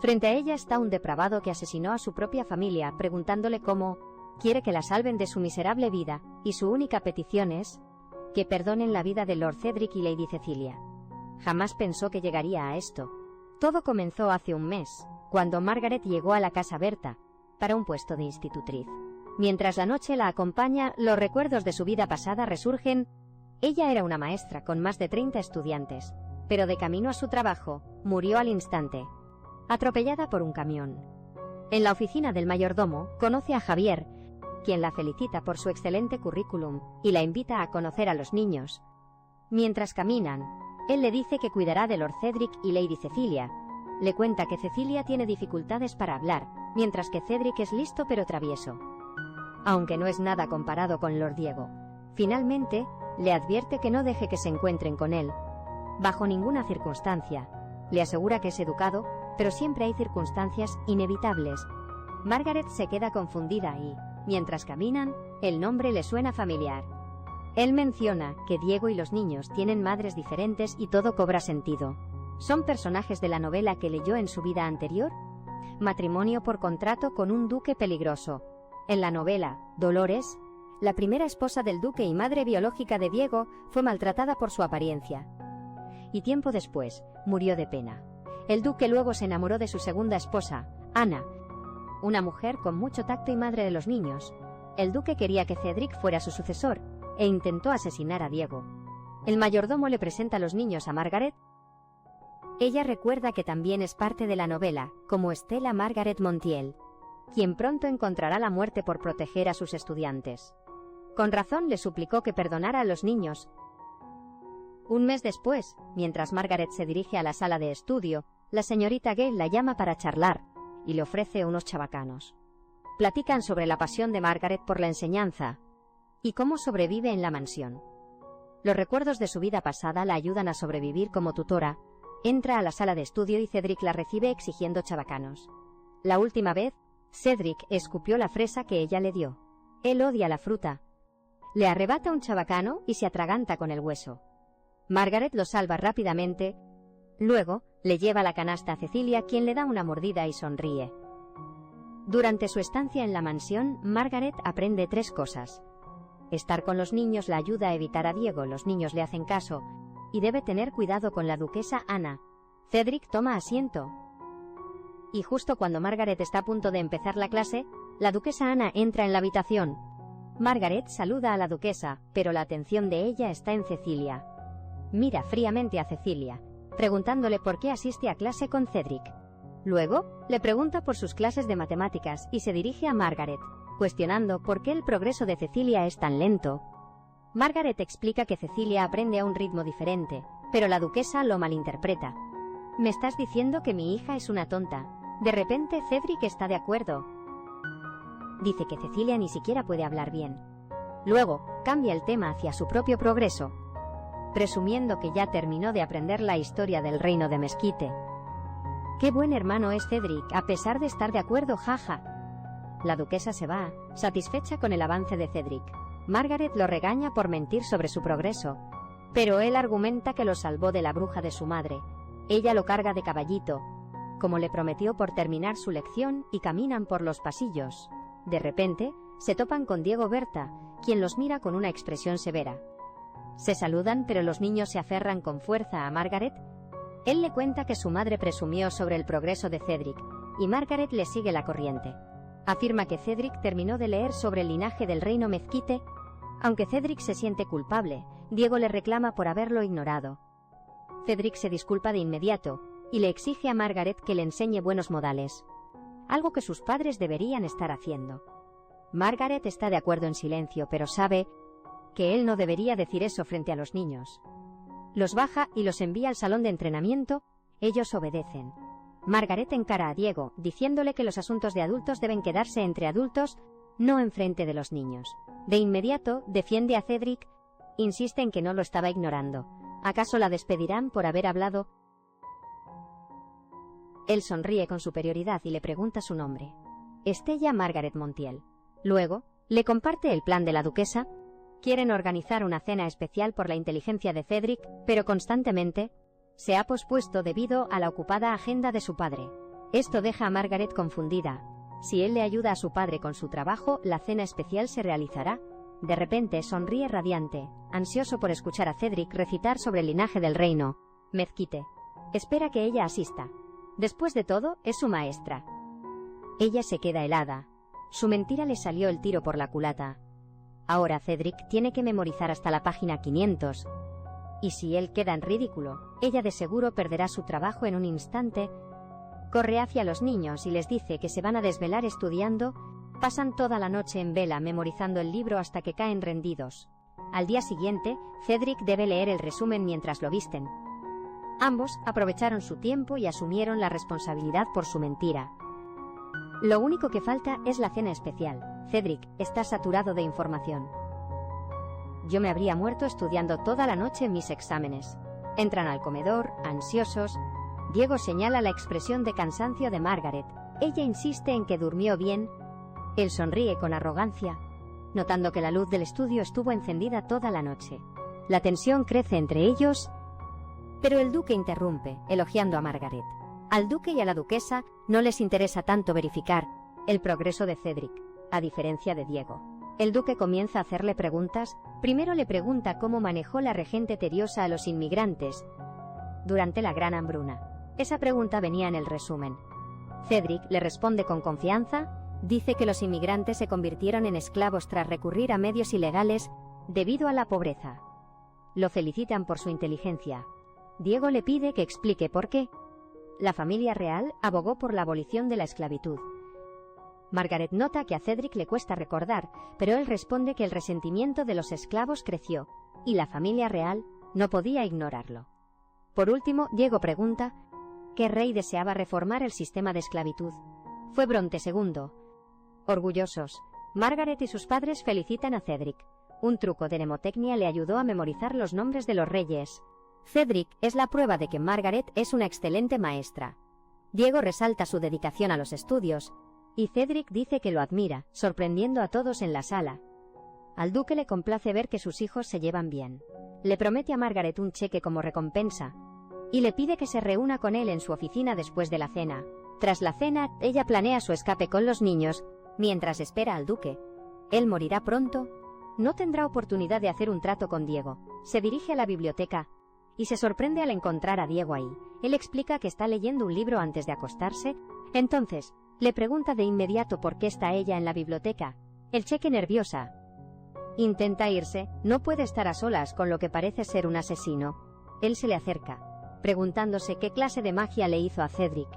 Frente a ella está un depravado que asesinó a su propia familia, preguntándole cómo quiere que la salven de su miserable vida, y su única petición es que perdonen la vida de Lord Cedric y Lady Cecilia. Jamás pensó que llegaría a esto. Todo comenzó hace un mes, cuando Margaret llegó a la casa Berta, para un puesto de institutriz. Mientras la noche la acompaña, los recuerdos de su vida pasada resurgen. Ella era una maestra con más de 30 estudiantes, pero de camino a su trabajo, murió al instante, atropellada por un camión. En la oficina del mayordomo, conoce a Javier, quien la felicita por su excelente currículum, y la invita a conocer a los niños. Mientras caminan, él le dice que cuidará de Lord Cedric y Lady Cecilia. Le cuenta que Cecilia tiene dificultades para hablar, mientras que Cedric es listo pero travieso, aunque no es nada comparado con Lord Diego. Finalmente, le advierte que no deje que se encuentren con él, bajo ninguna circunstancia. Le asegura que es educado, pero siempre hay circunstancias inevitables. Margaret se queda confundida y, mientras caminan, el nombre le suena familiar. Él menciona que Diego y los niños tienen madres diferentes y todo cobra sentido. ¿Son personajes de la novela que leyó en su vida anterior? Matrimonio por contrato con un duque peligroso. En la novela, Dolores, la primera esposa del duque y madre biológica de Diego, fue maltratada por su apariencia. Y tiempo después, murió de pena. El duque luego se enamoró de su segunda esposa, Ana, una mujer con mucho tacto y madre de los niños. El duque quería que Cedric fuera su sucesor, e intentó asesinar a Diego. El mayordomo le presenta a los niños a Margaret. Ella recuerda que también es parte de la novela, como Stella Margaret Montiel, quien pronto encontrará la muerte por proteger a sus estudiantes. Con razón le suplicó que perdonara a los niños. Un mes después, mientras Margaret se dirige a la sala de estudio, la señorita Gale la llama para charlar, y le ofrece unos chabacanos. Platican sobre la pasión de Margaret por la enseñanza, y cómo sobrevive en la mansión. Los recuerdos de su vida pasada la ayudan a sobrevivir como tutora. Entra a la sala de estudio y Cedric la recibe exigiendo chabacanos. La última vez, Cedric escupió la fresa que ella le dio. Él odia la fruta. Le arrebata un chabacano y se atraganta con el hueso. Margaret lo salva rápidamente. Luego, le lleva la canasta a Cecilia, quien le da una mordida y sonríe. Durante su estancia en la mansión, Margaret aprende 3 cosas. Estar con los niños la ayuda a evitar a Diego, los niños le hacen caso, y debe tener cuidado con la duquesa Ana. Cedric toma asiento. Y justo cuando Margaret está a punto de empezar la clase, la duquesa Ana entra en la habitación. Margaret saluda a la duquesa, pero la atención de ella está en Cecilia. Mira fríamente a Cecilia, preguntándole por qué asiste a clase con Cedric. Luego, le pregunta por sus clases de matemáticas y se dirige a Margaret, cuestionando por qué el progreso de Cecilia es tan lento. Margaret explica que Cecilia aprende a un ritmo diferente, pero la duquesa lo malinterpreta. «¿Me estás diciendo que mi hija es una tonta?» De repente Cedric está de acuerdo. Dice que Cecilia ni siquiera puede hablar bien. Luego, cambia el tema hacia su propio progreso, presumiendo que ya terminó de aprender la historia del reino de Mesquite. «Qué buen hermano es Cedric, a pesar de estar de acuerdo, jaja». La duquesa se va, satisfecha con el avance de Cedric. Margaret lo regaña por mentir sobre su progreso, pero él argumenta que lo salvó de la bruja de su madre. Ella lo carga de caballito, como le prometió, por terminar su lección, y caminan por los pasillos. De repente, se topan con Diego Berta, quien los mira con una expresión severa. Se saludan, pero los niños se aferran con fuerza a Margaret. Él le cuenta que su madre presumió sobre el progreso de Cedric, y Margaret le sigue la corriente. Afirma que Cedric terminó de leer sobre el linaje del reino Mezquite. Aunque Cedric se siente culpable, Diego le reclama por haberlo ignorado. Cedric se disculpa de inmediato, y le exige a Margaret que le enseñe buenos modales, algo que sus padres deberían estar haciendo. Margaret está de acuerdo en silencio, pero sabe que él no debería decir eso frente a los niños. Los baja y los envía al salón de entrenamiento. Ellos obedecen. Margaret encara a Diego, diciéndole que los asuntos de adultos deben quedarse entre adultos, no enfrente de los niños. De inmediato, defiende a Cedric, insiste en que no lo estaba ignorando. ¿Acaso la despedirán por haber hablado? Él sonríe con superioridad y le pregunta su nombre. Stella Margaret Montiel. Luego, le comparte el plan de la duquesa. Quieren organizar una cena especial por la inteligencia de Cedric, pero constantemente se ha pospuesto debido a la ocupada agenda de su padre. Esto deja a Margaret confundida. Si él le ayuda a su padre con su trabajo, la cena especial se realizará. De repente sonríe radiante, ansioso por escuchar a Cedric recitar sobre el linaje del reino. Mezquite. Espera que ella asista. Después de todo, es su maestra. Ella se queda helada. Su mentira le salió el tiro por la culata. Ahora Cedric tiene que memorizar hasta la página 500. Y si él queda en ridículo, ella de seguro perderá su trabajo en un instante. Corre hacia los niños y les dice que se van a desvelar estudiando. Pasan toda la noche en vela memorizando el libro hasta que caen rendidos. Al día siguiente, Cedric debe leer el resumen mientras lo visten. Ambos aprovecharon su tiempo y asumieron la responsabilidad por su mentira. Lo único que falta es la cena especial. Cedric está saturado de información. Yo me habría muerto estudiando toda la noche en mis exámenes. Entran al comedor, ansiosos. Diego señala la expresión de cansancio de Margaret. Ella insiste en que durmió bien. Él sonríe con arrogancia, notando que la luz del estudio estuvo encendida toda la noche. La tensión crece entre ellos, pero el duque interrumpe, elogiando a Margaret. Al duque y a la duquesa no les interesa tanto verificar el progreso de Cedric, a diferencia de Diego. El duque comienza a hacerle preguntas. Primero le pregunta cómo manejó la regente Teriosa a los inmigrantes durante la Gran Hambruna. Esa pregunta venía en el resumen. Cedric le responde con confianza. Dice que los inmigrantes se convirtieron en esclavos tras recurrir a medios ilegales debido a la pobreza. Lo felicitan por su inteligencia. Diego le pide que explique por qué. La familia real abogó por la abolición de la esclavitud. Margaret nota que a Cedric le cuesta recordar, pero él responde que el resentimiento de los esclavos creció, y la familia real no podía ignorarlo. Por último, Diego pregunta ¿qué rey deseaba reformar el sistema de esclavitud? Fue Bronte II. Orgullosos, Margaret y sus padres felicitan a Cedric. Un truco de mnemotecnia le ayudó a memorizar los nombres de los reyes. Cedric es la prueba de que Margaret es una excelente maestra. Diego resalta su dedicación a los estudios, y Cedric dice que lo admira, sorprendiendo a todos en la sala. Al duque le complace ver que sus hijos se llevan bien. Le promete a Margaret un cheque como recompensa, y le pide que se reúna con él en su oficina después de la cena. Tras la cena, ella planea su escape con los niños, mientras espera al duque. Él morirá pronto. No tendrá oportunidad de hacer un trato con Diego. Se dirige a la biblioteca y se sorprende al encontrar a Diego ahí. Él explica que está leyendo un libro antes de acostarse. Entonces, le pregunta de inmediato por qué está ella en la biblioteca. El cheque nerviosa. Intenta irse, no puede estar a solas con lo que parece ser un asesino. Él se le acerca, preguntándose qué clase de magia le hizo a Cedric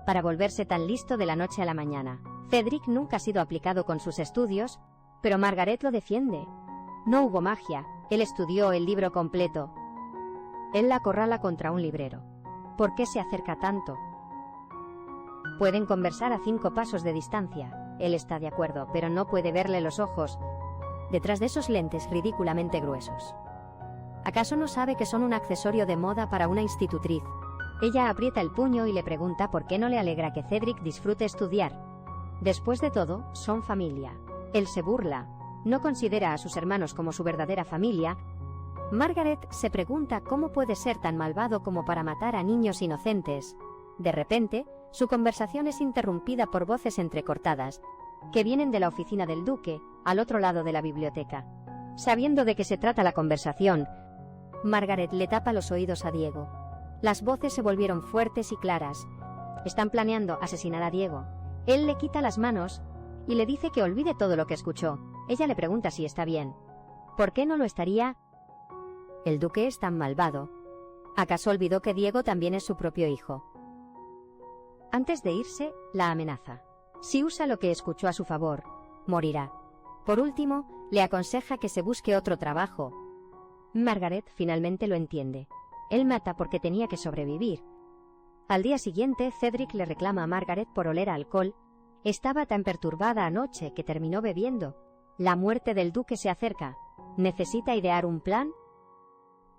para volverse tan listo de la noche a la mañana. Cedric nunca ha sido aplicado con sus estudios, pero Margaret lo defiende. No hubo magia, él estudió el libro completo. Él la acorrala contra un librero. ¿Por qué se acerca tanto? Pueden conversar a 5 pasos de distancia. Él está de acuerdo, pero no puede verle los ojos detrás de esos lentes ridículamente gruesos. ¿Acaso no sabe que son un accesorio de moda para una institutriz? Ella aprieta el puño y le pregunta por qué no le alegra que Cedric disfrute estudiar. Después de todo, son familia. Él se burla. No considera a sus hermanos como su verdadera familia. Margaret se pregunta cómo puede ser tan malvado como para matar a niños inocentes. De repente, su conversación es interrumpida por voces entrecortadas, que vienen de la oficina del duque, al otro lado de la biblioteca. Sabiendo de qué se trata la conversación, Margaret le tapa los oídos a Diego. Las voces se volvieron fuertes y claras. Están planeando asesinar a Diego. Él le quita las manos y le dice que olvide todo lo que escuchó. Ella le pregunta si está bien. ¿Por qué no lo estaría? El duque es tan malvado. ¿Acaso olvidó que Diego también es su propio hijo? Antes de irse, la amenaza. Si usa lo que escuchó a su favor, morirá. Por último, le aconseja que se busque otro trabajo. Margaret finalmente lo entiende. Él mata porque tenía que sobrevivir. Al día siguiente, Cedric le reclama a Margaret por oler a alcohol. Estaba tan perturbada anoche que terminó bebiendo. La muerte del duque se acerca. ¿Necesita idear un plan?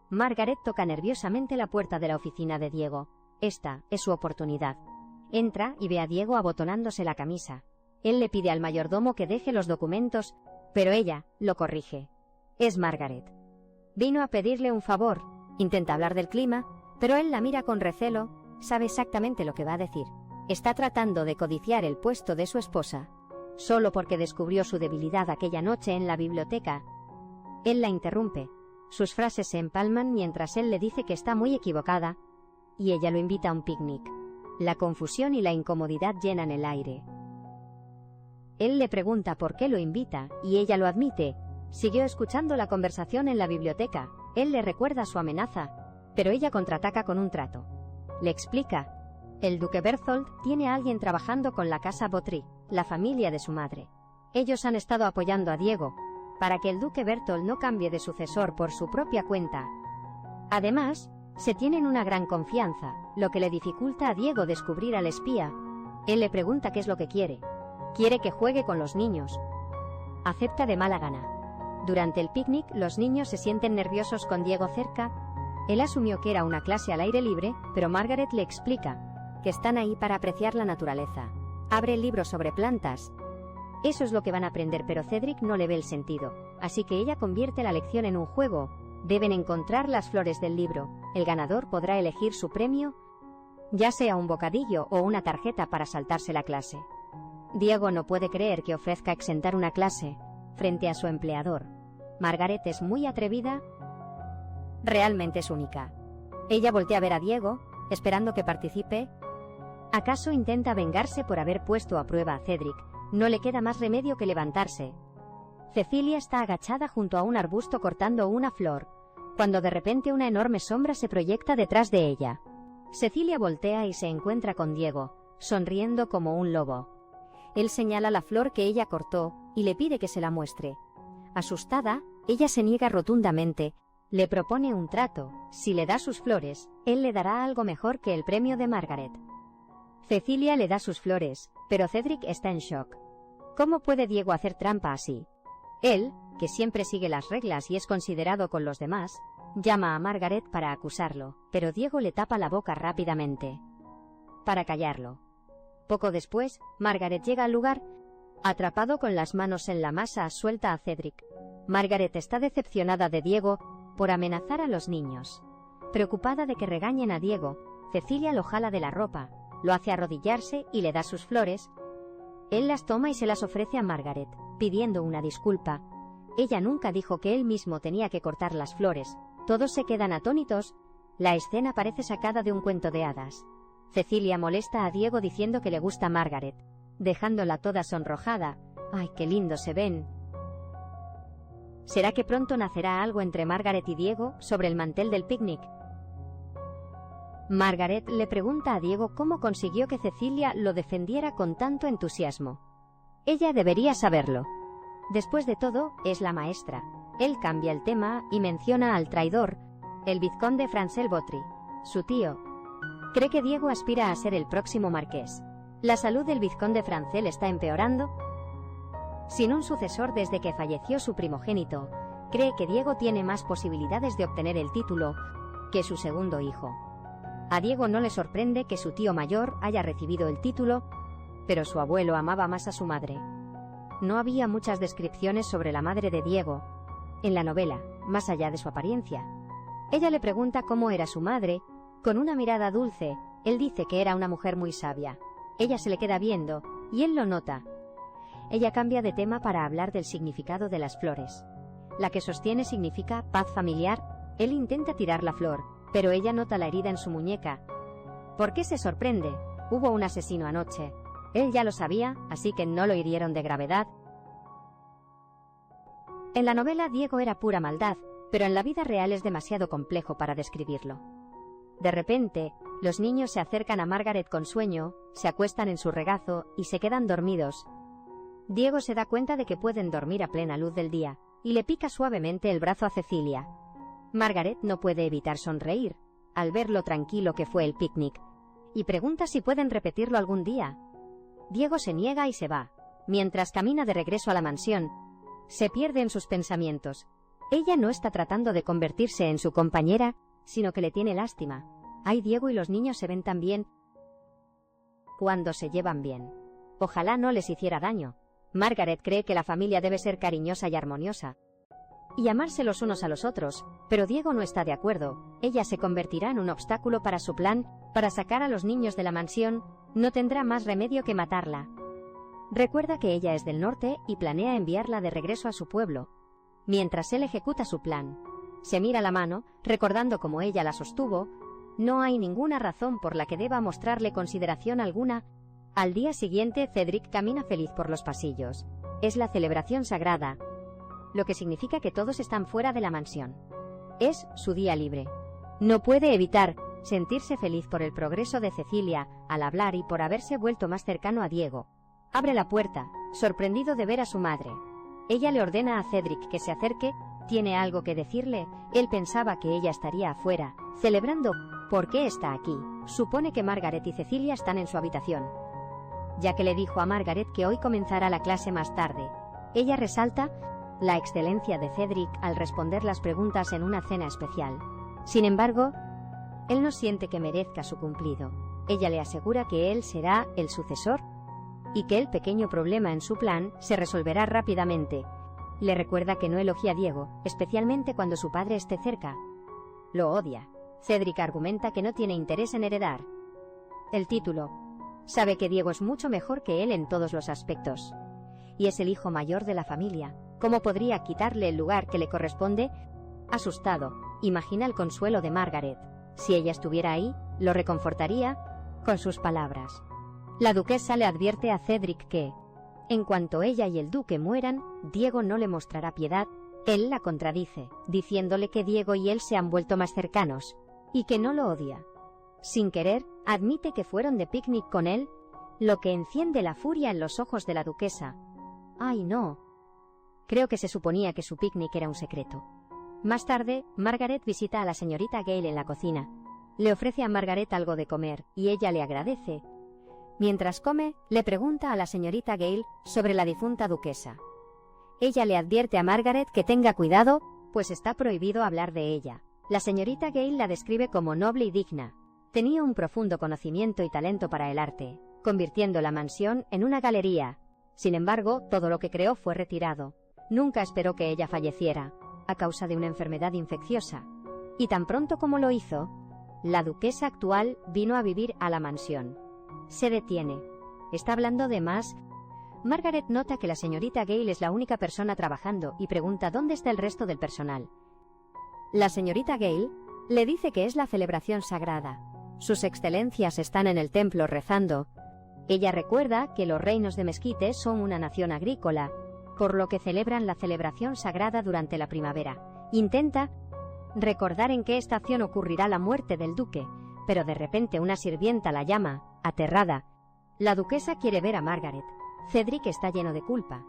Margaret toca nerviosamente la puerta de la oficina de Diego. Esta es su oportunidad. Entra y ve a Diego abotonándose la camisa. Él le pide al mayordomo que deje los documentos, pero ella lo corrige. Es Margaret. Vino a pedirle un favor. Intenta hablar del clima, pero él la mira con recelo. Sabe exactamente lo que va a decir. Está tratando de codiciar el puesto de su esposa, solo porque descubrió su debilidad aquella noche en la biblioteca. Él la interrumpe. Sus frases se empalman mientras él le dice que está muy equivocada, y ella lo invita a un picnic. La confusión y la incomodidad llenan el aire. Él le pregunta por qué lo invita, y ella lo admite. Siguió escuchando la conversación en la biblioteca. Él le recuerda su amenaza, pero ella contraataca con un trato. Le explica. El duque Berthold tiene a alguien trabajando con la casa Botry, la familia de su madre. Ellos han estado apoyando a Diego, para que el duque Berthold no cambie de sucesor por su propia cuenta. Además, se tienen una gran confianza, lo que le dificulta a Diego descubrir al espía. Él le pregunta qué es lo que quiere. Quiere que juegue con los niños. Acepta de mala gana. Durante el picnic, los niños se sienten nerviosos con Diego cerca. Él asumió que era una clase al aire libre, pero Margaret le explica que están ahí para apreciar la naturaleza. Abre el libro sobre plantas. Eso es lo que van a aprender, pero Cedric no le ve el sentido, así que ella convierte la lección en un juego. Deben encontrar las flores del libro. El ganador podrá elegir su premio, ya sea un bocadillo o una tarjeta para saltarse la clase. Diego no puede creer que ofrezca exentar una clase frente a su empleador. Margaret es muy atrevida. Realmente es única. Ella voltea a ver a Diego, esperando que participe. ¿Acaso intenta vengarse por haber puesto a prueba a Cedric? No le queda más remedio que levantarse. Cecilia está agachada junto a un arbusto cortando una flor, cuando de repente una enorme sombra se proyecta detrás de ella. Cecilia voltea y se encuentra con Diego, sonriendo como un lobo. Él señala la flor que ella cortó y le pide que se la muestre. Asustada, ella se niega rotundamente. Le propone un trato. Si le da sus flores, él le dará algo mejor que el premio de Margaret. Cecilia le da sus flores, pero Cedric está en shock. ¿Cómo puede Diego hacer trampa así? Él, que siempre sigue las reglas y es considerado con los demás, llama a Margaret para acusarlo, pero Diego le tapa la boca rápidamente para callarlo. Poco después, Margaret llega al lugar. Atrapado con las manos en la masa, suelta a Cedric. Margaret está decepcionada de Diego por amenazar a los niños. Preocupada de que regañen a Diego, Cecilia lo jala de la ropa, lo hace arrodillarse y le da sus flores. Él las toma y se las ofrece a Margaret, pidiendo una disculpa. Ella nunca dijo que él mismo tenía que cortar las flores. Todos se quedan atónitos. La escena parece sacada de un cuento de hadas. Cecilia molesta a Diego diciendo que le gusta Margaret, dejándola toda sonrojada. ¡Ay, qué lindo se ven! ¿Será que pronto nacerá algo entre Margaret y Diego sobre el mantel del picnic? Margaret le pregunta a Diego cómo consiguió que Cecilia lo defendiera con tanto entusiasmo. Ella debería saberlo. Después de todo, es la maestra. Él cambia el tema y menciona al traidor, el vizconde Francel Botry, su tío. Cree que Diego aspira a ser el próximo marqués. La salud del vizconde Francel está empeorando. Sin un sucesor desde que falleció su primogénito, cree que Diego tiene más posibilidades de obtener el título que su segundo hijo. A Diego no le sorprende que su tío mayor haya recibido el título, pero su abuelo amaba más a su madre. No había muchas descripciones sobre la madre de Diego en la novela, más allá de su apariencia. Ella le pregunta cómo era su madre, con una mirada dulce. Él dice que era una mujer muy sabia. Ella se le queda viendo, y él lo nota. Ella cambia de tema para hablar del significado de las flores. La que sostiene significa paz familiar. Él intenta tirar la flor, pero ella nota la herida en su muñeca. ¿Por qué se sorprende? Hubo un asesino anoche. Él ya lo sabía, así que no lo hirieron de gravedad. En la novela Diego era pura maldad, pero en la vida real es demasiado complejo para describirlo. De repente, los niños se acercan a Margaret con sueño, se acuestan en su regazo y se quedan dormidos. Diego se da cuenta de que pueden dormir a plena luz del día, y le pica suavemente el brazo a Cecilia. Margaret no puede evitar sonreír al ver lo tranquilo que fue el picnic, y pregunta si pueden repetirlo algún día. Diego se niega y se va. Mientras camina de regreso a la mansión, se pierde en sus pensamientos. Ella no está tratando de convertirse en su compañera, sino que le tiene lástima. Ay, Diego y los niños se ven tan bien cuando se llevan bien. Ojalá no les hiciera daño. Margaret cree que la familia debe ser cariñosa y armoniosa, y amarse los unos a los otros, pero Diego no está de acuerdo. Ella se convertirá en un obstáculo para su plan, para sacar a los niños de la mansión. No tendrá más remedio que matarla. Recuerda que ella es del norte y planea enviarla de regreso a su pueblo. Mientras él ejecuta su plan, se mira la mano, recordando cómo ella la sostuvo. No hay ninguna razón por la que deba mostrarle consideración alguna. Al día siguiente, Cedric camina feliz por los pasillos. Es la celebración sagrada, lo que significa que todos están fuera de la mansión. Es su día libre. No puede evitar sentirse feliz por el progreso de Cecilia al hablar y por haberse vuelto más cercano a Diego. Abre la puerta, sorprendido de ver a su madre. Ella le ordena a Cedric que se acerque, tiene algo que decirle. Él pensaba que ella estaría afuera, celebrando. ¿Por qué está aquí? Supone que Margaret y Cecilia están en su habitación, ya que le dijo a Margaret que hoy comenzará la clase más tarde. Ella resalta la excelencia de Cedric al responder las preguntas en una cena especial. Sin embargo, él no siente que merezca su cumplido. Ella le asegura que él será el sucesor y que el pequeño problema en su plan se resolverá rápidamente. Le recuerda que no elogie a Diego, especialmente cuando su padre esté cerca. Lo odia. Cedric argumenta que no tiene interés en heredar el título. Sabe que Diego es mucho mejor que él en todos los aspectos, y es el hijo mayor de la familia. ¿Cómo podría quitarle el lugar que le corresponde? Asustado, imagina el consuelo de Margaret. Si ella estuviera ahí, lo reconfortaría con sus palabras. La duquesa le advierte a Cedric que, en cuanto ella y el duque mueran, Diego no le mostrará piedad. Él la contradice, diciéndole que Diego y él se han vuelto más cercanos, y que no lo odia. Sin querer, admite que fueron de picnic con él, lo que enciende la furia en los ojos de la duquesa. ¡Ay, no! Creo que se suponía que su picnic era un secreto. Más tarde, Margaret visita a la señorita Gale en la cocina. Le ofrece a Margaret algo de comer, y ella le agradece. Mientras come, le pregunta a la señorita Gale sobre la difunta duquesa. Ella le advierte a Margaret que tenga cuidado, pues está prohibido hablar de ella. La señorita Gale la describe como noble y digna. Tenía un profundo conocimiento y talento para el arte, convirtiendo la mansión en una galería. Sin embargo, todo lo que creó fue retirado. Nunca esperó que ella falleciera, a causa de una enfermedad infecciosa. Y tan pronto como lo hizo, la duquesa actual vino a vivir a la mansión. Se detiene. Está hablando de más. Margaret nota que la señorita Gale es la única persona trabajando y pregunta dónde está el resto del personal. La señorita Gale le dice que es la celebración sagrada. Sus excelencias están en el templo rezando. Ella recuerda que los reinos de Mesquite son una nación agrícola, por lo que celebran la celebración sagrada durante la primavera. Intenta recordar en qué estación ocurrirá la muerte del duque, pero de repente una sirvienta la llama, aterrada. La duquesa quiere ver a Margaret. Cedric está lleno de culpa,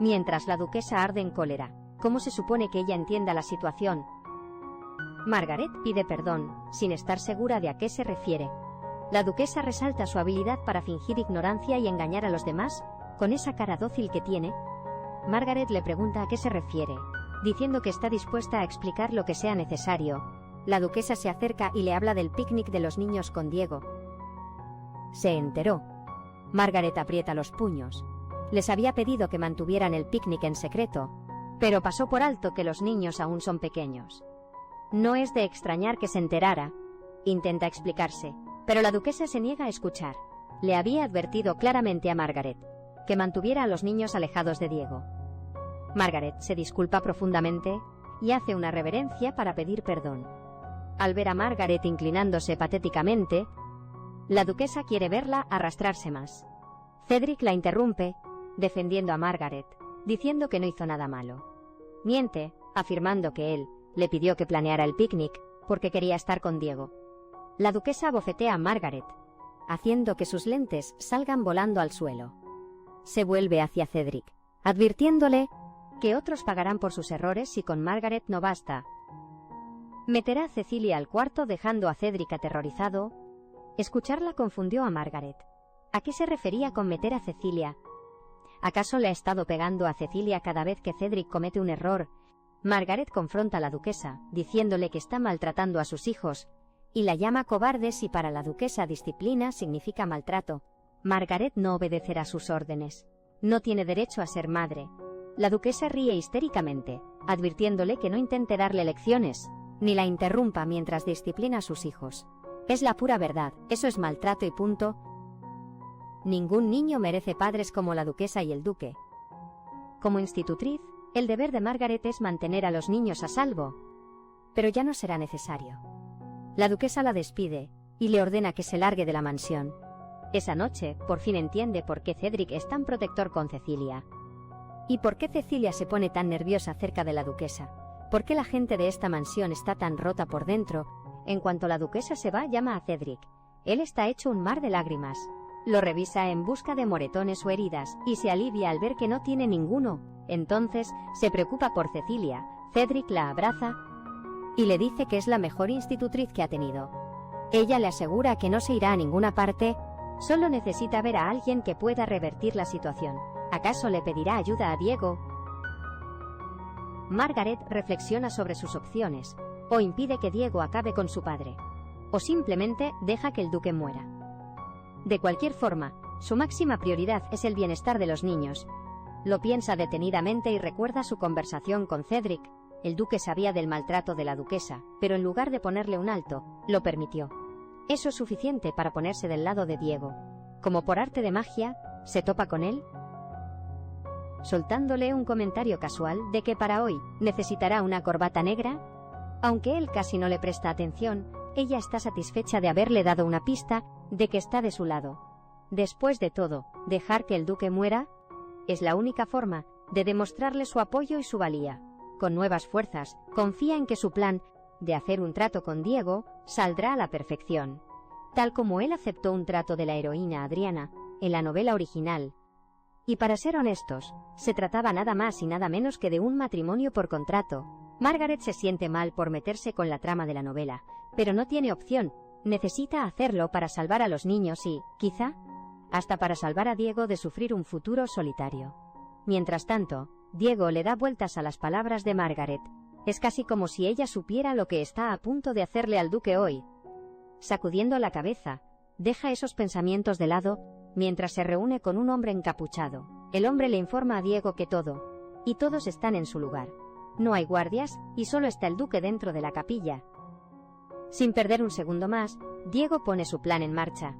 mientras la duquesa arde en cólera. ¿Cómo se supone que ella entienda la situación? Margaret pide perdón, sin estar segura de a qué se refiere. La duquesa resalta su habilidad para fingir ignorancia y engañar a los demás, con esa cara dócil que tiene. Margaret le pregunta a qué se refiere, diciendo que está dispuesta a explicar lo que sea necesario. La duquesa se acerca y le habla del picnic de los niños con Diego. Se enteró. Margaret aprieta los puños. Les había pedido que mantuvieran el picnic en secreto, pero pasó por alto que los niños aún son pequeños. No es de extrañar que se enterara. Intenta explicarse, pero la duquesa se niega a escuchar. Le había advertido claramente a Margaret que mantuviera a los niños alejados de Diego. Margaret se disculpa profundamente y hace una reverencia para pedir perdón. Al ver a Margaret inclinándose patéticamente, la duquesa quiere verla arrastrarse más. Cedric la interrumpe, defendiendo a Margaret, diciendo que no hizo nada malo. Miente, afirmando que él le pidió que planeara el picnic porque quería estar con Diego. La duquesa bofetea a Margaret, haciendo que sus lentes salgan volando al suelo. Se vuelve hacia Cedric, advirtiéndole que otros pagarán por sus errores si con Margaret no basta. Meterá a Cecilia al cuarto dejando a Cedric aterrorizado. Escucharla confundió a Margaret. ¿A qué se refería con meter a Cecilia? ¿Acaso le ha estado pegando a Cecilia cada vez que Cedric comete un error? Margaret confronta a la duquesa, diciéndole que está maltratando a sus hijos, y la llama cobarde si para la duquesa disciplina significa maltrato. Margaret no obedecerá sus órdenes. No tiene derecho a ser madre. La duquesa ríe histéricamente, advirtiéndole que no intente darle lecciones, ni la interrumpa mientras disciplina a sus hijos. Es la pura verdad, eso es maltrato y punto. Ningún niño merece padres como la duquesa y el duque. Como institutriz, el deber de Margaret es mantener a los niños a salvo. Pero ya no será necesario. La duquesa la despide y le ordena que se largue de la mansión. Esa noche, por fin entiende por qué Cedric es tan protector con Cecilia. ¿Y por qué Cecilia se pone tan nerviosa cerca de la duquesa? ¿Por qué la gente de esta mansión está tan rota por dentro? En cuanto la duquesa se va, llama a Cedric. Él está hecho un mar de lágrimas. Lo revisa en busca de moretones o heridas y se alivia al ver que no tiene ninguno. Entonces, se preocupa por Cecilia. Cedric la abraza y le dice que es la mejor institutriz que ha tenido. Ella le asegura que no se irá a ninguna parte, solo necesita ver a alguien que pueda revertir la situación. ¿Acaso le pedirá ayuda a Diego? Margaret reflexiona sobre sus opciones, o impide que Diego acabe con su padre, o simplemente deja que el duque muera. De cualquier forma, su máxima prioridad es el bienestar de los niños. Lo piensa detenidamente y recuerda su conversación con Cedric. El duque sabía del maltrato de la duquesa, pero en lugar de ponerle un alto, lo permitió. Eso es suficiente para ponerse del lado de Diego. Como por arte de magia, se topa con él, soltándole un comentario casual de que para hoy necesitará una corbata negra. Aunque él casi no le presta atención, ella está satisfecha de haberle dado una pista de que está de su lado. Después de todo, dejar que el duque muera es la única forma de demostrarle su apoyo y su valía. Con nuevas fuerzas, confía en que su plan de hacer un trato con Diego saldrá a la perfección, tal como él aceptó un trato de la heroína Adriana en la novela original. Y para ser honestos, se trataba nada más y nada menos que de un matrimonio por contrato. Margaret se siente mal por meterse con la trama de la novela, pero no tiene opción. Necesita hacerlo para salvar a los niños y, quizá, hasta para salvar a Diego de sufrir un futuro solitario. Mientras tanto, Diego le da vueltas a las palabras de Margaret. Es casi como si ella supiera lo que está a punto de hacerle al duque hoy. Sacudiendo la cabeza, deja esos pensamientos de lado mientras se reúne con un hombre encapuchado. El hombre le informa a Diego que y todos están en su lugar. No hay guardias y solo está el duque dentro de la capilla. Sin perder un segundo más, Diego pone su plan en marcha.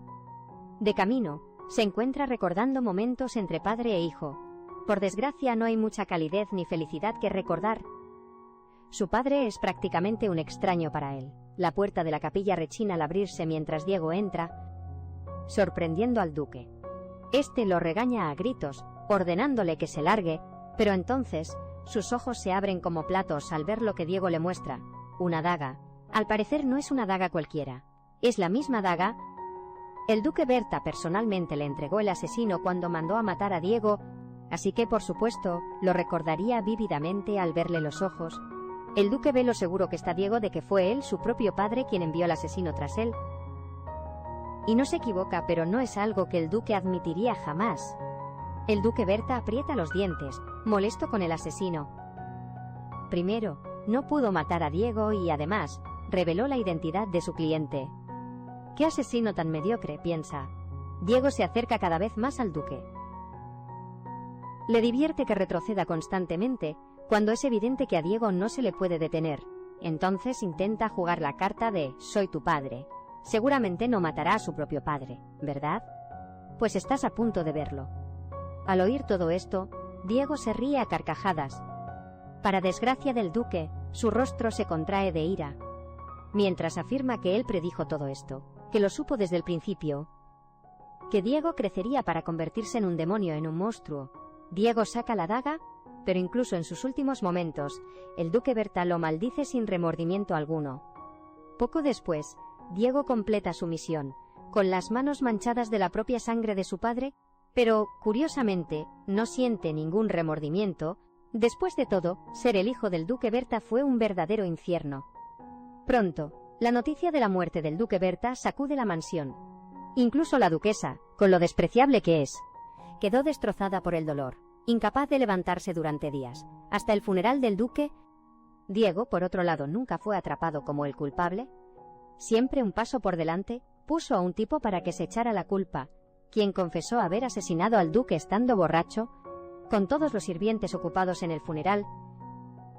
De camino, se encuentra recordando momentos entre padre e hijo. Por desgracia no hay mucha calidez ni felicidad que recordar. Su padre es prácticamente un extraño para él. La puerta de la capilla rechina al abrirse mientras Diego entra, sorprendiendo al duque. Este lo regaña a gritos, ordenándole que se largue, pero entonces sus ojos se abren como platos al ver lo que Diego le muestra: una daga. Al parecer no es una daga cualquiera, es la misma daga. El duque Berta personalmente le entregó el asesino cuando mandó a matar a Diego, así que por supuesto lo recordaría vívidamente al verle los ojos. El duque ve lo seguro que está Diego de que fue él, su propio padre, quien envió al asesino tras él. Y no se equivoca, pero no es algo que el duque admitiría jamás. El duque Berta aprieta los dientes, molesto con el asesino. Primero, no pudo matar a Diego y además, reveló la identidad de su cliente. ¿Qué asesino tan mediocre?, piensa. Diego se acerca cada vez más al duque. Le divierte que retroceda constantemente, cuando es evidente que a Diego no se le puede detener. Entonces intenta jugar la carta de «soy tu padre». Seguramente no matará a su propio padre, ¿verdad? Pues estás a punto de verlo. Al oír todo esto, Diego se ríe a carcajadas. Para desgracia del duque, su rostro se contrae de ira, mientras afirma que él predijo todo esto, que lo supo desde el principio, que Diego crecería para convertirse en un demonio, en un monstruo. Diego saca la daga, pero incluso en sus últimos momentos, el duque Berta lo maldice sin remordimiento alguno. Poco después, Diego completa su misión, con las manos manchadas de la propia sangre de su padre, pero, curiosamente, no siente ningún remordimiento. Después de todo, ser el hijo del duque Berta fue un verdadero infierno. Pronto, la noticia de la muerte del duque Berta sacude la mansión. Incluso la duquesa, con lo despreciable que es, quedó destrozada por el dolor, incapaz de levantarse durante días. Hasta el funeral del duque, Diego, por otro lado, nunca fue atrapado como el culpable. Siempre un paso por delante, puso a un tipo para que se echara la culpa, quien confesó haber asesinado al duque estando borracho. Con todos los sirvientes ocupados en el funeral,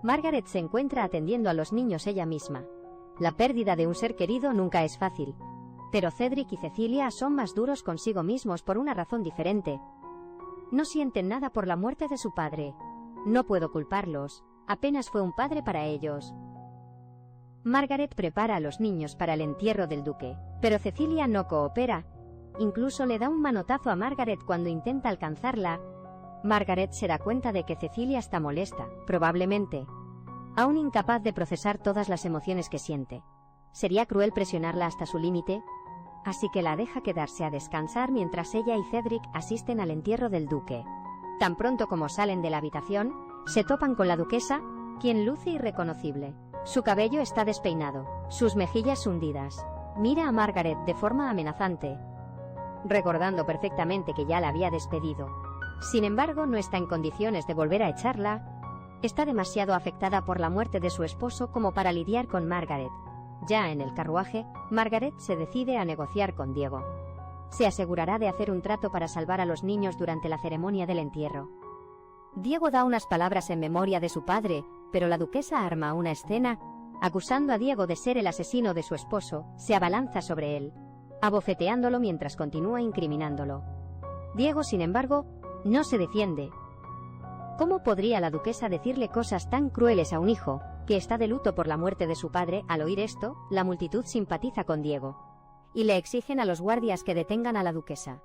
Margaret se encuentra atendiendo a los niños ella misma. La pérdida de un ser querido nunca es fácil, Pero Cedric y Cecilia son más duros consigo mismos por una razón diferente. No sienten nada por la muerte de su padre. No puedo culparlos, apenas fue un padre para ellos. Margaret prepara a los niños para el entierro del duque, pero Cecilia no coopera. Incluso le da un manotazo a Margaret cuando intenta alcanzarla. Margaret se da cuenta de que Cecilia está molesta, probablemente aún incapaz de procesar todas las emociones que siente. Sería cruel presionarla hasta su límite, así que la deja quedarse a descansar mientras ella y Cedric asisten al entierro del duque. Tan pronto como salen de la habitación, se topan con la duquesa, quien luce irreconocible. Su cabello está despeinado, sus mejillas hundidas. Mira a Margaret de forma amenazante, recordando perfectamente que ya la había despedido. Sin embargo, no está en condiciones de volver a echarla. Está demasiado afectada por la muerte de su esposo como para lidiar con Margaret. Ya en el carruaje, Margaret se decide a negociar con Diego. Se asegurará de hacer un trato para salvar a los niños durante la ceremonia del entierro. Diego da unas palabras en memoria de su padre, pero la duquesa arma una escena, acusando a Diego de ser el asesino de su esposo, se abalanza sobre él, abofeteándolo mientras continúa incriminándolo. Diego, sin embargo, no se defiende. ¿Cómo podría la duquesa decirle cosas tan crueles a un hijo, que está de luto por la muerte de su padre? Al oír esto, la multitud simpatiza con Diego, y le exigen a los guardias que detengan a la duquesa.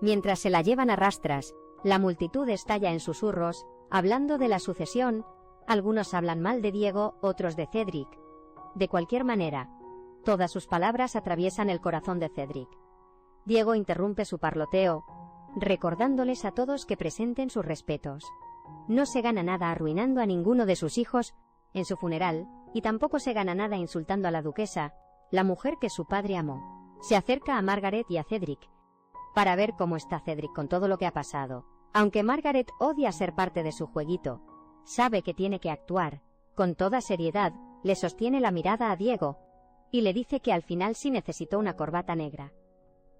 Mientras se la llevan a rastras, la multitud estalla en susurros, hablando de la sucesión. Algunos hablan mal de Diego, otros de Cedric. De cualquier manera, todas sus palabras atraviesan el corazón de Cedric. Diego interrumpe su parloteo, recordándoles a todos que presenten sus respetos. No se gana nada arruinando a ninguno de sus hijos en su funeral, y tampoco se gana nada insultando a la duquesa, la mujer que su padre amó. Se acerca a Margaret y a Cedric, para ver cómo está Cedric con todo lo que ha pasado. Aunque Margaret odia ser parte de su jueguito, sabe que tiene que actuar. Con toda seriedad, le sostiene la mirada a Diego, y le dice que al final sí necesitó una corbata negra.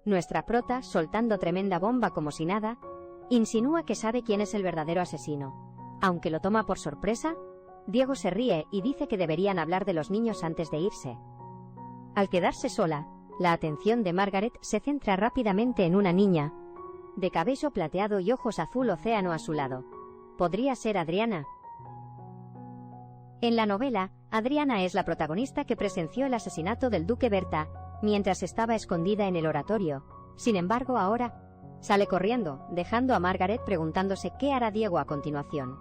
Nuestra prota, soltando tremenda bomba como si nada, insinúa que sabe quién es el verdadero asesino. Aunque lo toma por sorpresa, Diego se ríe y dice que deberían hablar de los niños antes de irse. Al quedarse sola, la atención de Margaret se centra rápidamente en una niña, de cabello plateado y ojos azul océano a su lado. Podría ser Adriana. En la novela, Adriana es la protagonista que presenció el asesinato del duque Berta, mientras estaba escondida en el oratorio. Sin embargo, ahora sale corriendo, dejando a Margaret preguntándose qué hará Diego a continuación.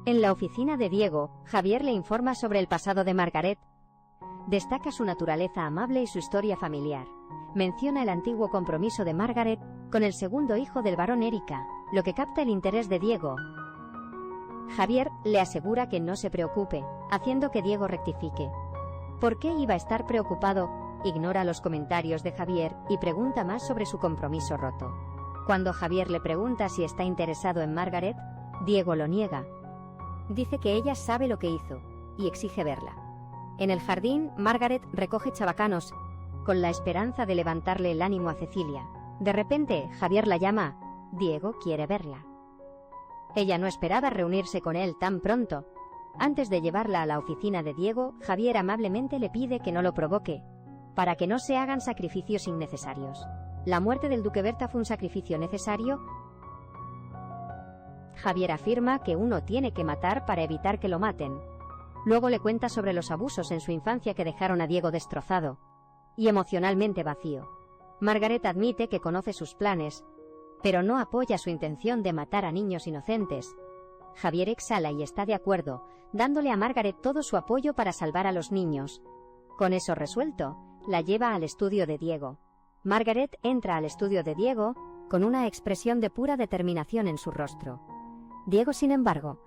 En la oficina de Diego, Javier le informa sobre el pasado de Margaret. Destaca su naturaleza amable y su historia familiar. Menciona el antiguo compromiso de Margaret con el segundo hijo del barón Erika, lo que capta el interés de Diego. Javier le asegura que no se preocupe, haciendo que Diego rectifique. ¿Por qué iba a estar preocupado? Ignora los comentarios de Javier y pregunta más sobre su compromiso roto. Cuando Javier le pregunta si está interesado en Margaret, Diego lo niega. Dice que ella sabe lo que hizo, y exige verla. En el jardín, Margaret recoge chabacanos, con la esperanza de levantarle el ánimo a Cecilia. De repente, Javier la llama. Diego quiere verla. Ella no esperaba reunirse con él tan pronto. Antes de llevarla a la oficina de Diego, Javier amablemente le pide que no lo provoque, para que no se hagan sacrificios innecesarios. ¿La muerte del duque Berta fue un sacrificio necesario? Javier afirma que uno tiene que matar para evitar que lo maten. Luego le cuenta sobre los abusos en su infancia que dejaron a Diego destrozado y emocionalmente vacío. Margaret admite que conoce sus planes, pero no apoya su intención de matar a niños inocentes. Javier exhala y está de acuerdo, dándole a Margaret todo su apoyo para salvar a los niños. Con eso resuelto, la lleva al estudio de Diego. Margaret entra al estudio de Diego con una expresión de pura determinación en su rostro. Diego, sin embargo,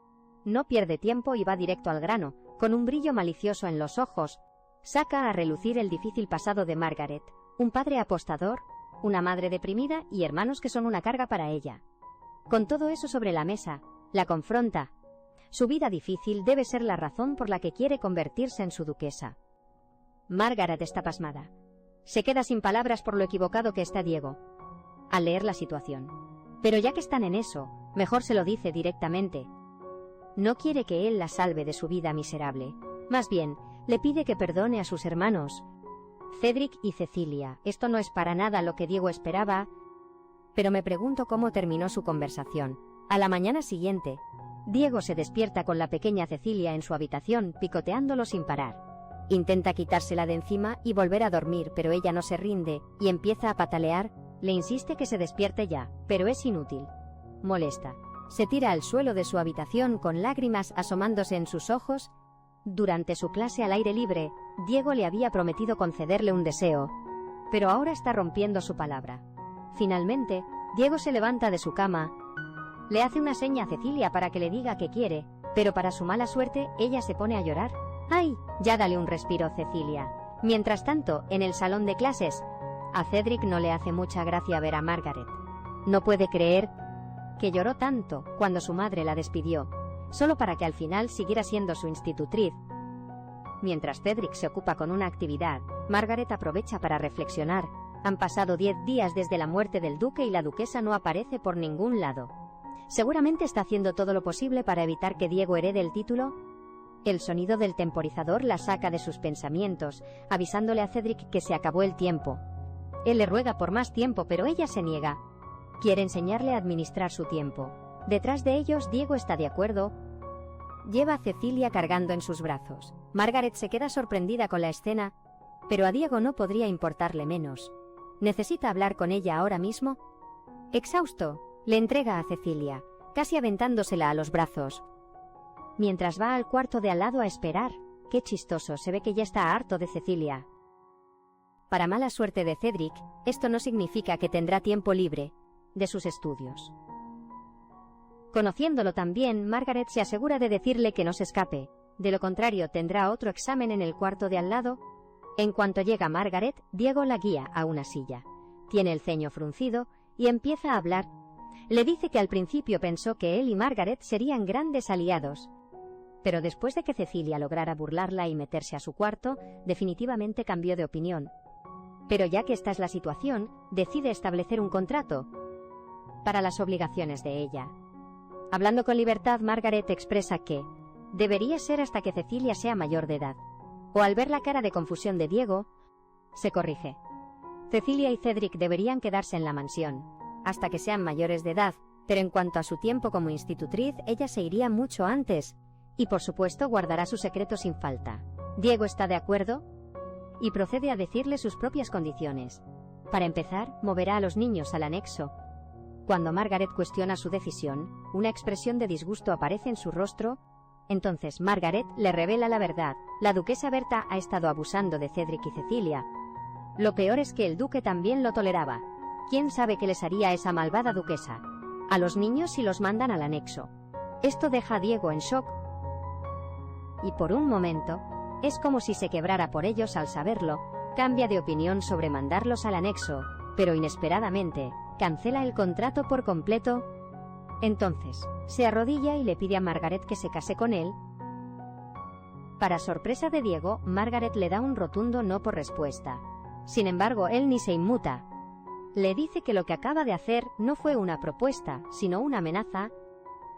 no pierde tiempo y va directo al grano, con un brillo malicioso en los ojos. Saca a relucir el difícil pasado de Margaret, un padre apostador, una madre deprimida y hermanos que son una carga para ella. Con todo eso sobre la mesa, la confronta. Su vida difícil debe ser la razón por la que quiere convertirse en su duquesa. Margaret está pasmada. Se queda sin palabras por lo equivocado que está Diego al leer la situación. Pero ya que están en eso, mejor se lo dice directamente. No quiere que él la salve de su vida miserable. Más bien, le pide que perdone a sus hermanos. Cedric y Cecilia. Esto no es para nada lo que Diego esperaba, pero me pregunto cómo terminó su conversación. A la mañana siguiente, Diego se despierta con la pequeña Cecilia en su habitación, picoteándolo sin parar. Intenta quitársela de encima y volver a dormir, pero ella no se rinde y empieza a patalear. Le insiste que se despierte ya, pero es inútil. Molesta. Se tira al suelo de su habitación con lágrimas asomándose en sus ojos. Durante su clase al aire libre, Diego le había prometido concederle un deseo, pero ahora está rompiendo su palabra. Finalmente, Diego se levanta de su cama, le hace una seña a Cecilia para que le diga que quiere, pero para su mala suerte, ella se pone a llorar. ¡Ay! Ya dale un respiro, Cecilia. Mientras tanto, en el salón de clases, a Cedric no le hace mucha gracia ver a Margaret. No puede creer que lloró tanto cuando su madre la despidió, solo para que al final siguiera siendo su institutriz. Mientras Cedric se ocupa con una actividad, Margaret aprovecha para reflexionar. Han pasado 10 días desde la muerte del duque y la duquesa no aparece por ningún lado. Seguramente está haciendo todo lo posible para evitar que Diego herede el título. El sonido del temporizador la saca de sus pensamientos, avisándole a Cedric que se acabó el tiempo. Él le ruega por más tiempo, pero ella se niega. Quiere enseñarle a administrar su tiempo. Detrás de ellos, Diego está de acuerdo. Lleva a Cecilia cargando en sus brazos. Margaret se queda sorprendida con la escena, pero a Diego no podría importarle menos. ¿Necesita hablar con ella ahora mismo? Exhausto, le entrega a Cecilia, casi aventándosela a los brazos. Mientras va al cuarto de al lado a esperar. Qué chistoso, se ve que ya está harto de Cecilia. Para mala suerte de Cedric, esto no significa que tendrá tiempo libre de sus estudios. Conociéndolo tan bien, Margaret se asegura de decirle que no se escape, de lo contrario tendrá otro examen en el cuarto de al lado. En cuanto llega Margaret, Diego la guía a una silla. Tiene el ceño fruncido y empieza a hablar. Le dice que al principio pensó que él y Margaret serían grandes aliados, pero después de que Cecilia lograra burlarla y meterse a su cuarto, definitivamente cambió de opinión. Pero ya que esta es la situación, decide establecer un contrato para las obligaciones de ella. Hablando con libertad, Margaret expresa que debería ser hasta que Cecilia sea mayor de edad. O al ver la cara de confusión de Diego, se corrige. Cecilia y Cedric deberían quedarse en la mansión hasta que sean mayores de edad, pero en cuanto a su tiempo como institutriz, ella se iría mucho antes y por supuesto guardará su secreto sin falta. Diego está de acuerdo y procede a decirle sus propias condiciones. Para empezar, moverá a los niños al anexo. Cuando Margaret cuestiona su decisión, una expresión de disgusto aparece en su rostro. Entonces Margaret le revela la verdad. La duquesa Berta ha estado abusando de Cedric y Cecilia. Lo peor es que el duque también lo toleraba. ¿Quién sabe qué les haría a esa malvada duquesa? A los niños si los mandan al anexo. Esto deja a Diego en shock. Y por un momento, es como si se quebrara por ellos al saberlo. Cambia de opinión sobre mandarlos al anexo, pero inesperadamente, cancela el contrato por completo. Entonces, se arrodilla y le pide a Margaret que se case con él. Para sorpresa de Diego, Margaret le da un rotundo no por respuesta. Sin embargo, él ni se inmuta. Le dice que lo que acaba de hacer no fue una propuesta, sino una amenaza.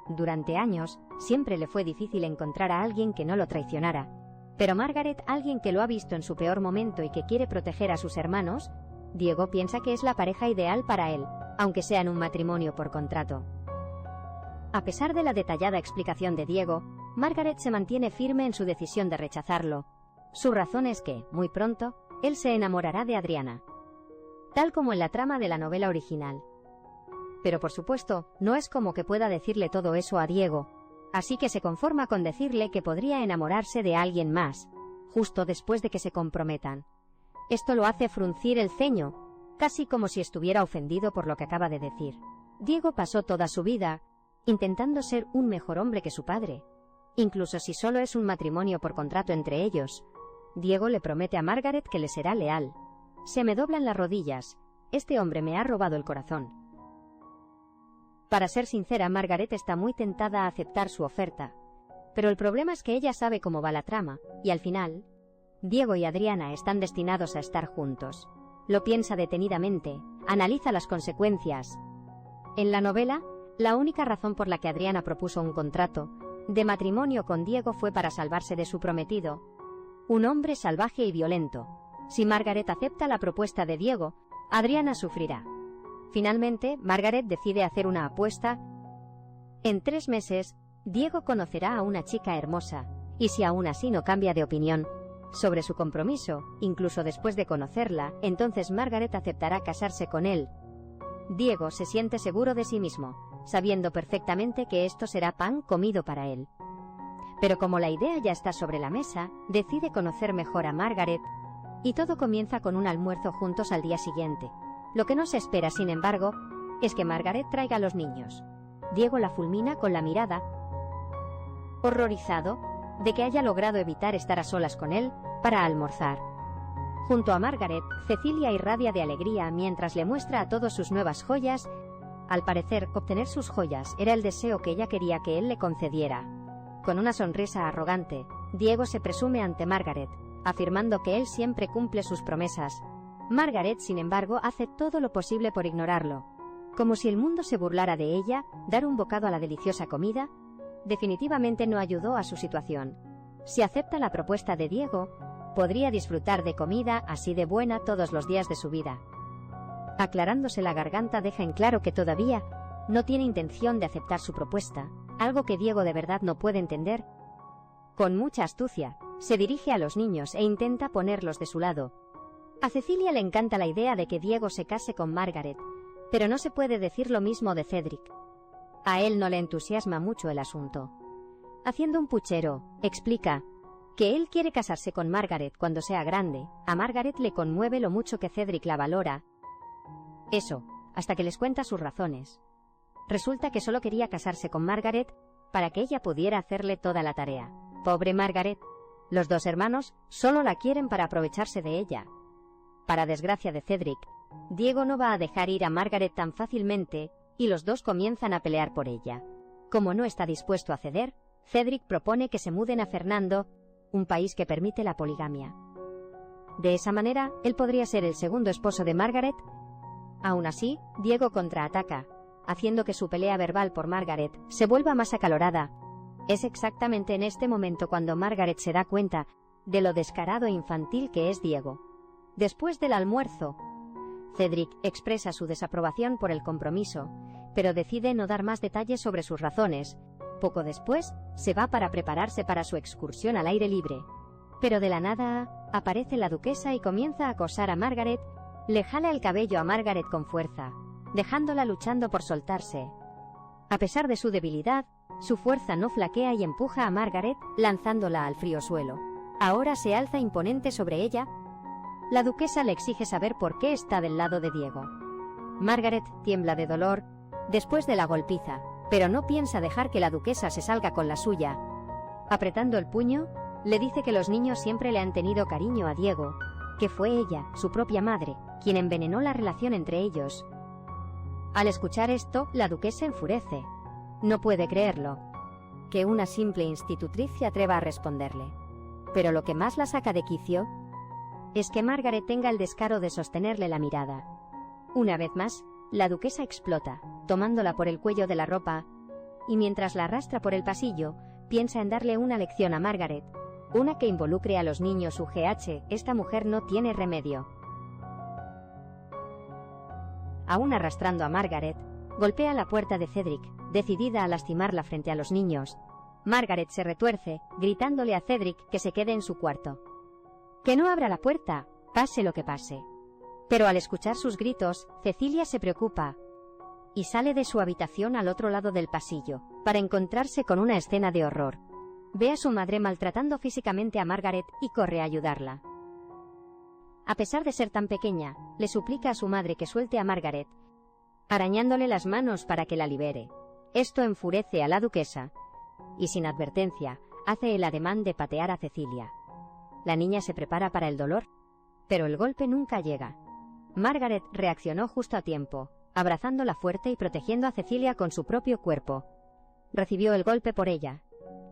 Durante años, siempre le fue difícil encontrar a alguien que no lo traicionara. Pero Margaret, alguien que lo ha visto en su peor momento y que quiere proteger a sus hermanos, Diego piensa que es la pareja ideal para él, aunque sea en un matrimonio por contrato. A pesar de la detallada explicación de Diego, Margaret se mantiene firme en su decisión de rechazarlo. Su razón es que, muy pronto, él se enamorará de Adriana, tal como en la trama de la novela original. Pero por supuesto, no es como que pueda decirle todo eso a Diego, así que se conforma con decirle que podría enamorarse de alguien más, justo después de que se comprometan. Esto lo hace fruncir el ceño, casi como si estuviera ofendido por lo que acaba de decir. Diego pasó toda su vida intentando ser un mejor hombre que su padre. Incluso si solo es un matrimonio por contrato entre ellos, Diego le promete a Margaret que le será leal. Se me doblan las rodillas. Este hombre me ha robado el corazón. Para ser sincera, Margaret está muy tentada a aceptar su oferta. Pero el problema es que ella sabe cómo va la trama, y al final, Diego y Adriana están destinados a estar juntos. Lo piensa detenidamente, analiza las consecuencias. En la novela, la única razón por la que Adriana propuso un contrato de matrimonio con Diego fue para salvarse de su prometido, un hombre salvaje y violento. Si Margaret acepta la propuesta de Diego, Adriana sufrirá. Finalmente, Margaret decide hacer una apuesta. En 3 meses, Diego conocerá a una chica hermosa, y si aún así no cambia de opinión sobre su compromiso, incluso después de conocerla, entonces Margaret aceptará casarse con él. Diego se siente seguro de sí mismo, sabiendo perfectamente que esto será pan comido para él. Pero como la idea ya está sobre la mesa, decide conocer mejor a Margaret, y todo comienza con un almuerzo juntos al día siguiente. Lo que no se espera, sin embargo, es que Margaret traiga a los niños. Diego la fulmina con la mirada, horrorizado de que haya logrado evitar estar a solas con él para almorzar. Junto a Margaret, Cecilia irradia de alegría mientras le muestra a todos sus nuevas joyas. Al parecer, obtener sus joyas era el deseo que ella quería que él le concediera. Con una sonrisa arrogante, Diego se presume ante Margaret, afirmando que él siempre cumple sus promesas. Margaret, sin embargo, hace todo lo posible por ignorarlo. Como si el mundo se burlara de ella, dar un bocado a la deliciosa comida definitivamente no ayudó a su situación. Si acepta la propuesta de Diego, podría disfrutar de comida así de buena todos los días de su vida. Aclarándose la garganta, deja en claro que todavía no tiene intención de aceptar su propuesta, algo que Diego de verdad no puede entender. Con mucha astucia, se dirige a los niños e intenta ponerlos de su lado. A Cecilia le encanta la idea de que Diego se case con Margaret, pero no se puede decir lo mismo de Cedric. A él no le entusiasma mucho el asunto. Haciendo un puchero, explica que él quiere casarse con Margaret cuando sea grande. A Margaret le conmueve lo mucho que Cedric la valora. Eso, hasta que les cuenta sus razones. Resulta que solo quería casarse con Margaret para que ella pudiera hacerle toda la tarea. Pobre Margaret. Los 2 hermanos solo la quieren para aprovecharse de ella. Para desgracia de Cedric, Diego no va a dejar ir a Margaret tan fácilmente, y los 2 comienzan a pelear por ella. Como no está dispuesto a ceder, Cedric propone que se muden a Fernando, un país que permite la poligamia. De esa manera, él podría ser el segundo esposo de Margaret. Aún así, Diego contraataca, haciendo que su pelea verbal por Margaret se vuelva más acalorada. Es exactamente en este momento cuando Margaret se da cuenta de lo descarado e infantil que es Diego. Después del almuerzo, Cedric expresa su desaprobación por el compromiso, pero decide no dar más detalles sobre sus razones. Poco después, se va para prepararse para su excursión al aire libre. Pero de la nada, aparece la duquesa y comienza a acosar a Margaret. Le jala el cabello a Margaret con fuerza, dejándola luchando por soltarse. A pesar de su debilidad, su fuerza no flaquea y empuja a Margaret, lanzándola al frío suelo. Ahora se alza imponente sobre ella. La duquesa le exige saber por qué está del lado de Diego. Margaret tiembla de dolor después de la golpiza, pero no piensa dejar que la duquesa se salga con la suya. Apretando el puño, le dice que los niños siempre le han tenido cariño a Diego, que fue ella, su propia madre, quien envenenó la relación entre ellos. Al escuchar esto, la duquesa enfurece. No puede creerlo, que una simple institutriz se atreva a responderle. Pero lo que más la saca de quicio es que Margaret tenga el descaro de sostenerle la mirada. Una vez más, la duquesa explota, tomándola por el cuello de la ropa, y mientras la arrastra por el pasillo, piensa en darle una lección a Margaret, una que involucre a los niños. Esta mujer no tiene remedio. Aún arrastrando a Margaret, golpea la puerta de Cedric, decidida a lastimarla frente a los niños. Margaret se retuerce, gritándole a Cedric que se quede en su cuarto. Que no abra la puerta, pase lo que pase. Pero al escuchar sus gritos, Cecilia se preocupa y sale de su habitación al otro lado del pasillo, para encontrarse con una escena de horror. Ve a su madre maltratando físicamente a Margaret y corre a ayudarla. A pesar de ser tan pequeña, le suplica a su madre que suelte a Margaret, arañándole las manos para que la libere. Esto enfurece a la duquesa, y sin advertencia, hace el ademán de patear a Cecilia. La niña se prepara para el dolor, pero el golpe nunca llega. Margaret reaccionó justo a tiempo, abrazándola fuerte y protegiendo a Cecilia con su propio cuerpo. Recibió el golpe por ella.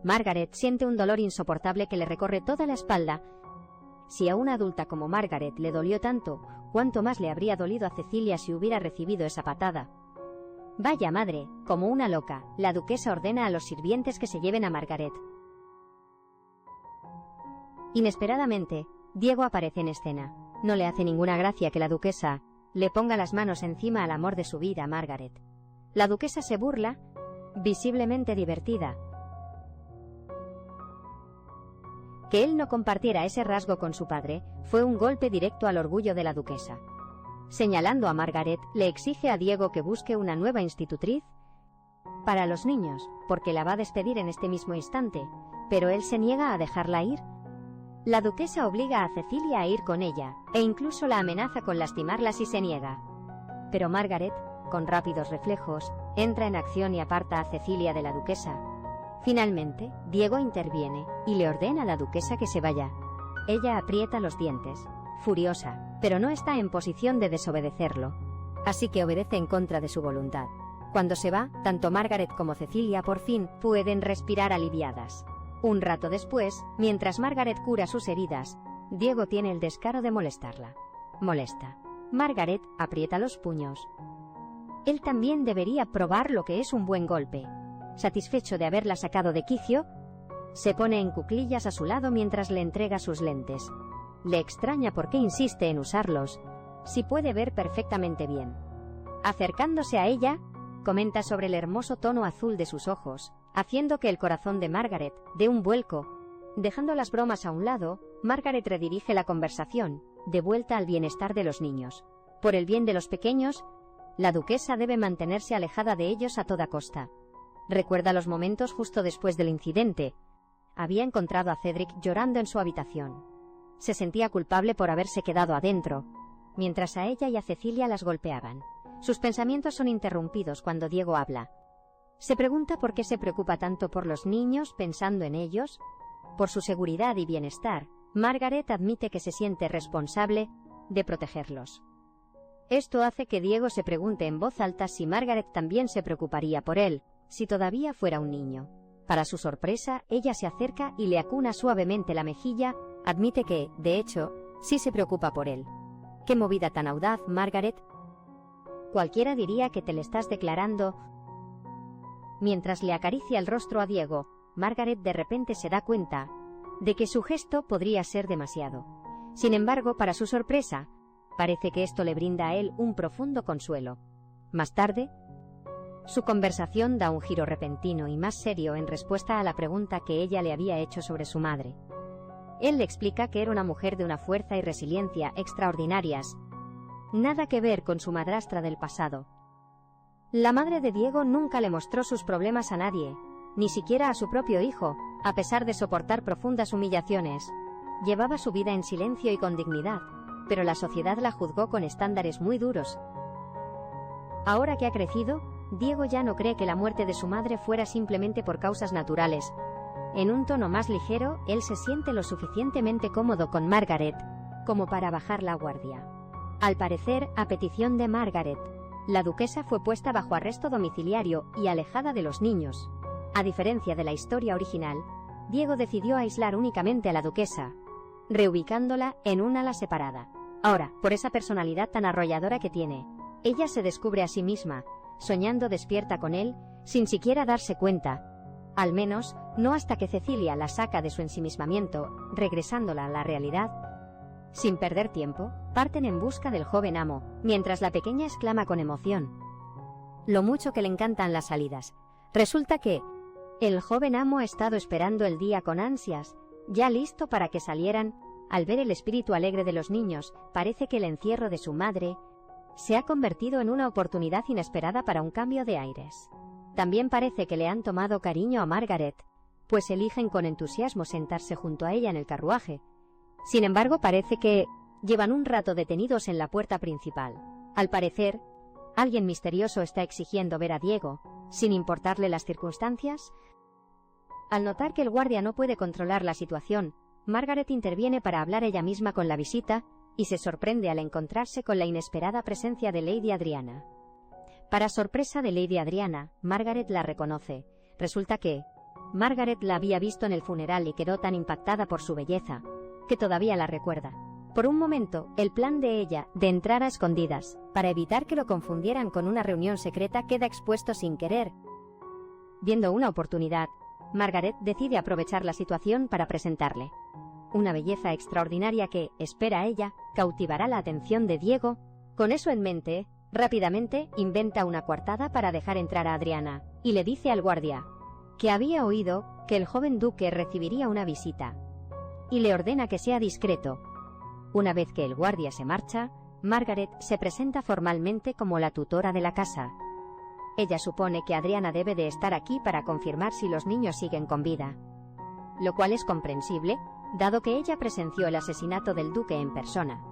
Margaret siente un dolor insoportable que le recorre toda la espalda. Si a una adulta como Margaret le dolió tanto, ¿cuánto más le habría dolido a Cecilia si hubiera recibido esa patada? Vaya madre, como una loca, la duquesa ordena a los sirvientes que se lleven a Margaret. Inesperadamente, Diego aparece en escena. No le hace ninguna gracia que la duquesa le ponga las manos encima al amor de su vida, Margaret. La duquesa se burla, visiblemente divertida. Que él no compartiera ese rasgo con su padre fue un golpe directo al orgullo de la duquesa. Señalando a Margaret, le exige a Diego que busque una nueva institutriz para los niños, porque la va a despedir en este mismo instante, pero él se niega a dejarla ir. La duquesa obliga a Cecilia a ir con ella, e incluso la amenaza con lastimarla si se niega. Pero Margaret, con rápidos reflejos, entra en acción y aparta a Cecilia de la duquesa. Finalmente, Diego interviene y le ordena a la duquesa que se vaya. Ella aprieta los dientes, furiosa, pero no está en posición de desobedecerlo. Así que obedece en contra de su voluntad. Cuando se va, tanto Margaret como Cecilia por fin pueden respirar aliviadas. Un rato después, mientras Margaret cura sus heridas, Diego tiene el descaro de molestarla. Molesta. Margaret aprieta los puños. Él también debería probar lo que es un buen golpe. Satisfecho de haberla sacado de quicio, se pone en cuclillas a su lado mientras le entrega sus lentes. Le extraña por qué insiste en usarlos, si puede ver perfectamente bien. Acercándose a ella, comenta sobre el hermoso tono azul de sus ojos, haciendo que el corazón de Margaret dé un vuelco. Dejando las bromas a un lado, Margaret redirige la conversación, de vuelta al bienestar de los niños. Por el bien de los pequeños, la duquesa debe mantenerse alejada de ellos a toda costa. Recuerda los momentos justo después del incidente. Había encontrado a Cedric llorando en su habitación. Se sentía culpable por haberse quedado adentro, mientras a ella y a Cecilia las golpeaban. Sus pensamientos son interrumpidos cuando Diego habla. Se pregunta por qué se preocupa tanto por los niños pensando en ellos. Por su seguridad y bienestar, Margaret admite que se siente responsable de protegerlos. Esto hace que Diego se pregunte en voz alta si Margaret también se preocuparía por él, si todavía fuera un niño. Para su sorpresa, ella se acerca y le acuna suavemente la mejilla, admite que, de hecho, sí se preocupa por él. ¡Qué movida tan audaz, Margaret! Cualquiera diría que te le estás declarando. Mientras le acaricia el rostro a Diego, Margaret de repente se da cuenta de que su gesto podría ser demasiado. Sin embargo, para su sorpresa, parece que esto le brinda a él un profundo consuelo. Más tarde, su conversación da un giro repentino y más serio en respuesta a la pregunta que ella le había hecho sobre su madre. Él le explica que era una mujer de una fuerza y resiliencia extraordinarias, nada que ver con su madrastra del pasado. La madre de Diego nunca le mostró sus problemas a nadie, ni siquiera a su propio hijo, a pesar de soportar profundas humillaciones. Llevaba su vida en silencio y con dignidad, pero la sociedad la juzgó con estándares muy duros. Ahora que ha crecido, Diego ya no cree que la muerte de su madre fuera simplemente por causas naturales. En un tono más ligero, él se siente lo suficientemente cómodo con Margaret como para bajar la guardia. Al parecer, a petición de Margaret, la duquesa fue puesta bajo arresto domiciliario y alejada de los niños. A diferencia de la historia original, Diego decidió aislar únicamente a la duquesa, reubicándola en un ala separada. Ahora, por esa personalidad tan arrolladora que tiene, ella se descubre a sí misma, soñando despierta con él, sin siquiera darse cuenta. Al menos, no hasta que Cecilia la saca de su ensimismamiento, regresándola a la realidad. Sin perder tiempo, parten en busca del joven amo, mientras la pequeña exclama con emoción lo mucho que le encantan las salidas. Resulta que el joven amo ha estado esperando el día con ansias, ya listo para que salieran. Al ver el espíritu alegre de los niños, parece que el encierro de su madre se ha convertido en una oportunidad inesperada para un cambio de aires. También parece que le han tomado cariño a Margaret, pues eligen con entusiasmo sentarse junto a ella en el carruaje. Sin embargo, parece que llevan un rato detenidos en la puerta principal. Al parecer, alguien misterioso está exigiendo ver a Diego, sin importarle las circunstancias. Al notar que el guardia no puede controlar la situación, Margaret interviene para hablar ella misma con la visita, y se sorprende al encontrarse con la inesperada presencia de Lady Adriana. Para sorpresa de Lady Adriana, Margaret la reconoce. Resulta que Margaret la había visto en el funeral y quedó tan impactada por su belleza, que todavía la recuerda. Por un momento, el plan de ella de entrar a escondidas, para evitar que lo confundieran con una reunión secreta, queda expuesto sin querer. Viendo una oportunidad, Margaret decide aprovechar la situación para presentarle. una belleza extraordinaria que, espera ella, cautivará la atención de Diego. Con eso en mente, rápidamente inventa una coartada para dejar entrar a Adriana, y le dice al guardia que había oído que el joven duque recibiría una visita, y le ordena que sea discreto. Una vez que el guardia se marcha, Margaret se presenta formalmente como la tutora de la casa. Ella supone que Adriana debe de estar aquí para confirmar si los niños siguen con vida, lo cual es comprensible, dado que ella presenció el asesinato del duque en persona.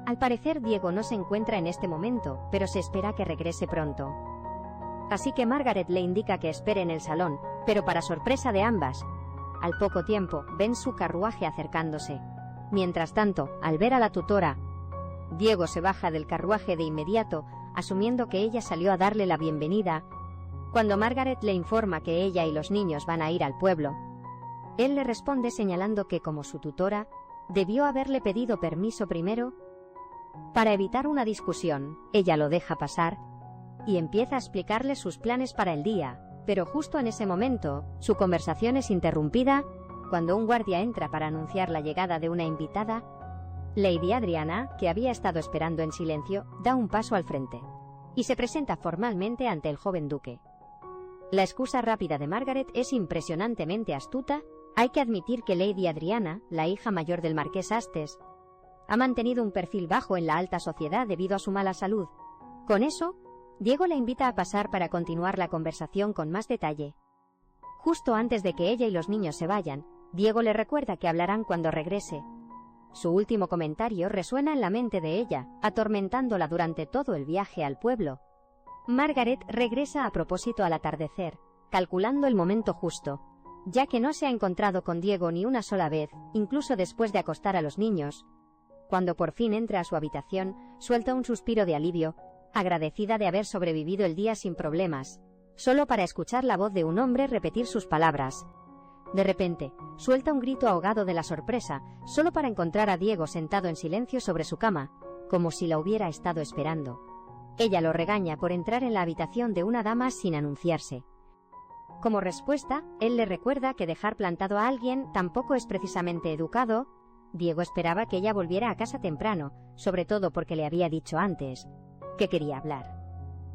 Al parecer Diego no se encuentra en este momento, pero se espera que regrese pronto. Así que Margaret le indica que espere en el salón, pero para sorpresa de ambas, al poco tiempo ven su carruaje acercándose. Mientras tanto, al ver a la tutora, Diego se baja del carruaje de inmediato, asumiendo que ella salió a darle la bienvenida. Cuando Margaret le informa que ella y los niños van a ir al pueblo, él le responde señalando que, como su tutora, debió haberle pedido permiso primero. Para evitar una discusión, ella lo deja pasar y empieza a explicarle sus planes para el día, pero justo en ese momento, su conversación es interrumpida cuando un guardia entra para anunciar la llegada de una invitada. Lady Adriana, que había estado esperando en silencio, da un paso al frente y se presenta formalmente ante el joven duque. La excusa rápida de Margaret es impresionantemente astuta. Hay que admitir que Lady Adriana, la hija mayor del marqués Astes, ha mantenido un perfil bajo en la alta sociedad debido a su mala salud. Con eso, Diego la invita a pasar para continuar la conversación con más detalle. Justo antes de que ella y los niños se vayan, Diego le recuerda que hablarán cuando regrese. Su último comentario resuena en la mente de ella, atormentándola durante todo el viaje al pueblo. Margaret regresa a propósito al atardecer, calculando el momento justo, ya que no se ha encontrado con Diego ni una sola vez, incluso después de acostar a los niños. Cuando por fin entra a su habitación, suelta un suspiro de alivio, agradecida de haber sobrevivido el día sin problemas, solo para escuchar la voz de un hombre repetir sus palabras. De repente, suelta un grito ahogado de la sorpresa, solo para encontrar a Diego sentado en silencio sobre su cama, como si la hubiera estado esperando. Ella lo regaña por entrar en la habitación de una dama sin anunciarse. Como respuesta, él le recuerda que dejar plantado a alguien tampoco es precisamente educado. Diego esperaba que ella volviera a casa temprano, sobre todo porque le había dicho antes que quería hablar.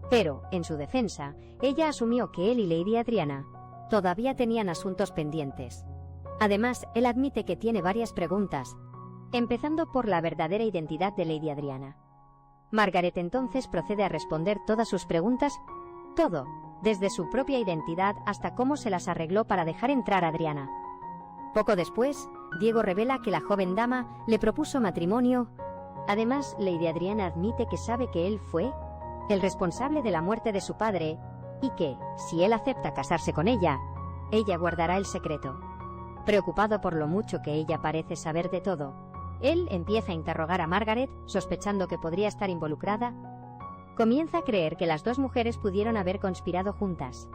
Pero, en su defensa, ella asumió que él y Lady Adriana todavía tenían asuntos pendientes. Además, él admite que tiene varias preguntas, empezando por la verdadera identidad de Lady Adriana. Margaret entonces procede a responder todas sus preguntas, todo, desde su propia identidad hasta cómo se las arregló para dejar entrar a Adriana. Poco después, Diego revela que la joven dama le propuso matrimonio. Además, Lady Adriana admite que sabe que él fue el responsable de la muerte de su padre, y que, si él acepta casarse con ella guardará el secreto. Preocupado por lo mucho que ella parece saber de todo, él empieza a interrogar a Margaret, sospechando que podría estar involucrada. Comienza a creer que las dos mujeres pudieron haber conspirado juntas.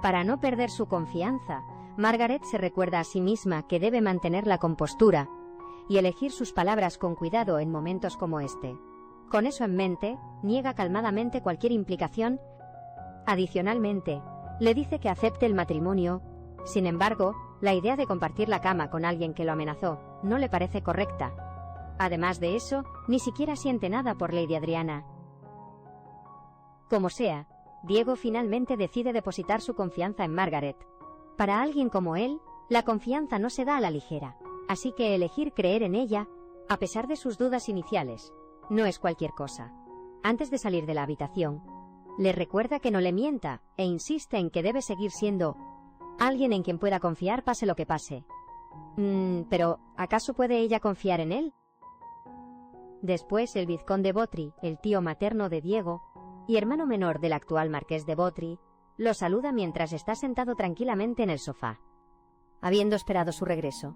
Para no perder su confianza, Margaret se recuerda a sí misma que debe mantener la compostura y elegir sus palabras con cuidado en momentos como este. Con eso en mente, niega calmadamente cualquier implicación. Adicionalmente, le dice que acepte el matrimonio. Sin embargo, la idea de compartir la cama con alguien que lo amenazó no le parece correcta. Además de eso, ni siquiera siente nada por Lady Adriana. Como sea, Diego finalmente decide depositar su confianza en Margaret. Para alguien como él, la confianza no se da a la ligera, así que elegir creer en ella, a pesar de sus dudas iniciales, no es cualquier cosa. Antes de salir de la habitación, le recuerda que no le mienta e insiste en que debe seguir siendo alguien en quien pueda confiar pase lo que pase. Pero, ¿acaso puede ella confiar en él? Después el vizconde Botry, el tío materno de Diego y hermano menor del actual marqués de Botry, lo saluda mientras está sentado tranquilamente en el sofá, habiendo esperado su regreso.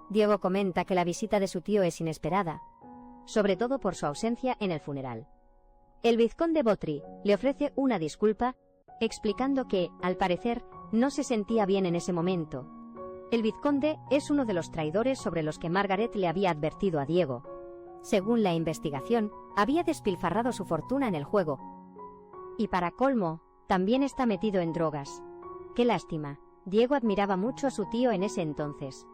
Diego comenta que la visita de su tío es inesperada, sobre todo por su ausencia en el funeral. El vizconde Botry le ofrece una disculpa, explicando que, al parecer, no se sentía bien en ese momento. El vizconde es uno de los traidores sobre los que Margaret le había advertido a Diego. Según la investigación, había despilfarrado su fortuna en el juego. Y para colmo, también está metido en drogas. Qué lástima. Diego admiraba mucho a su tío en ese entonces.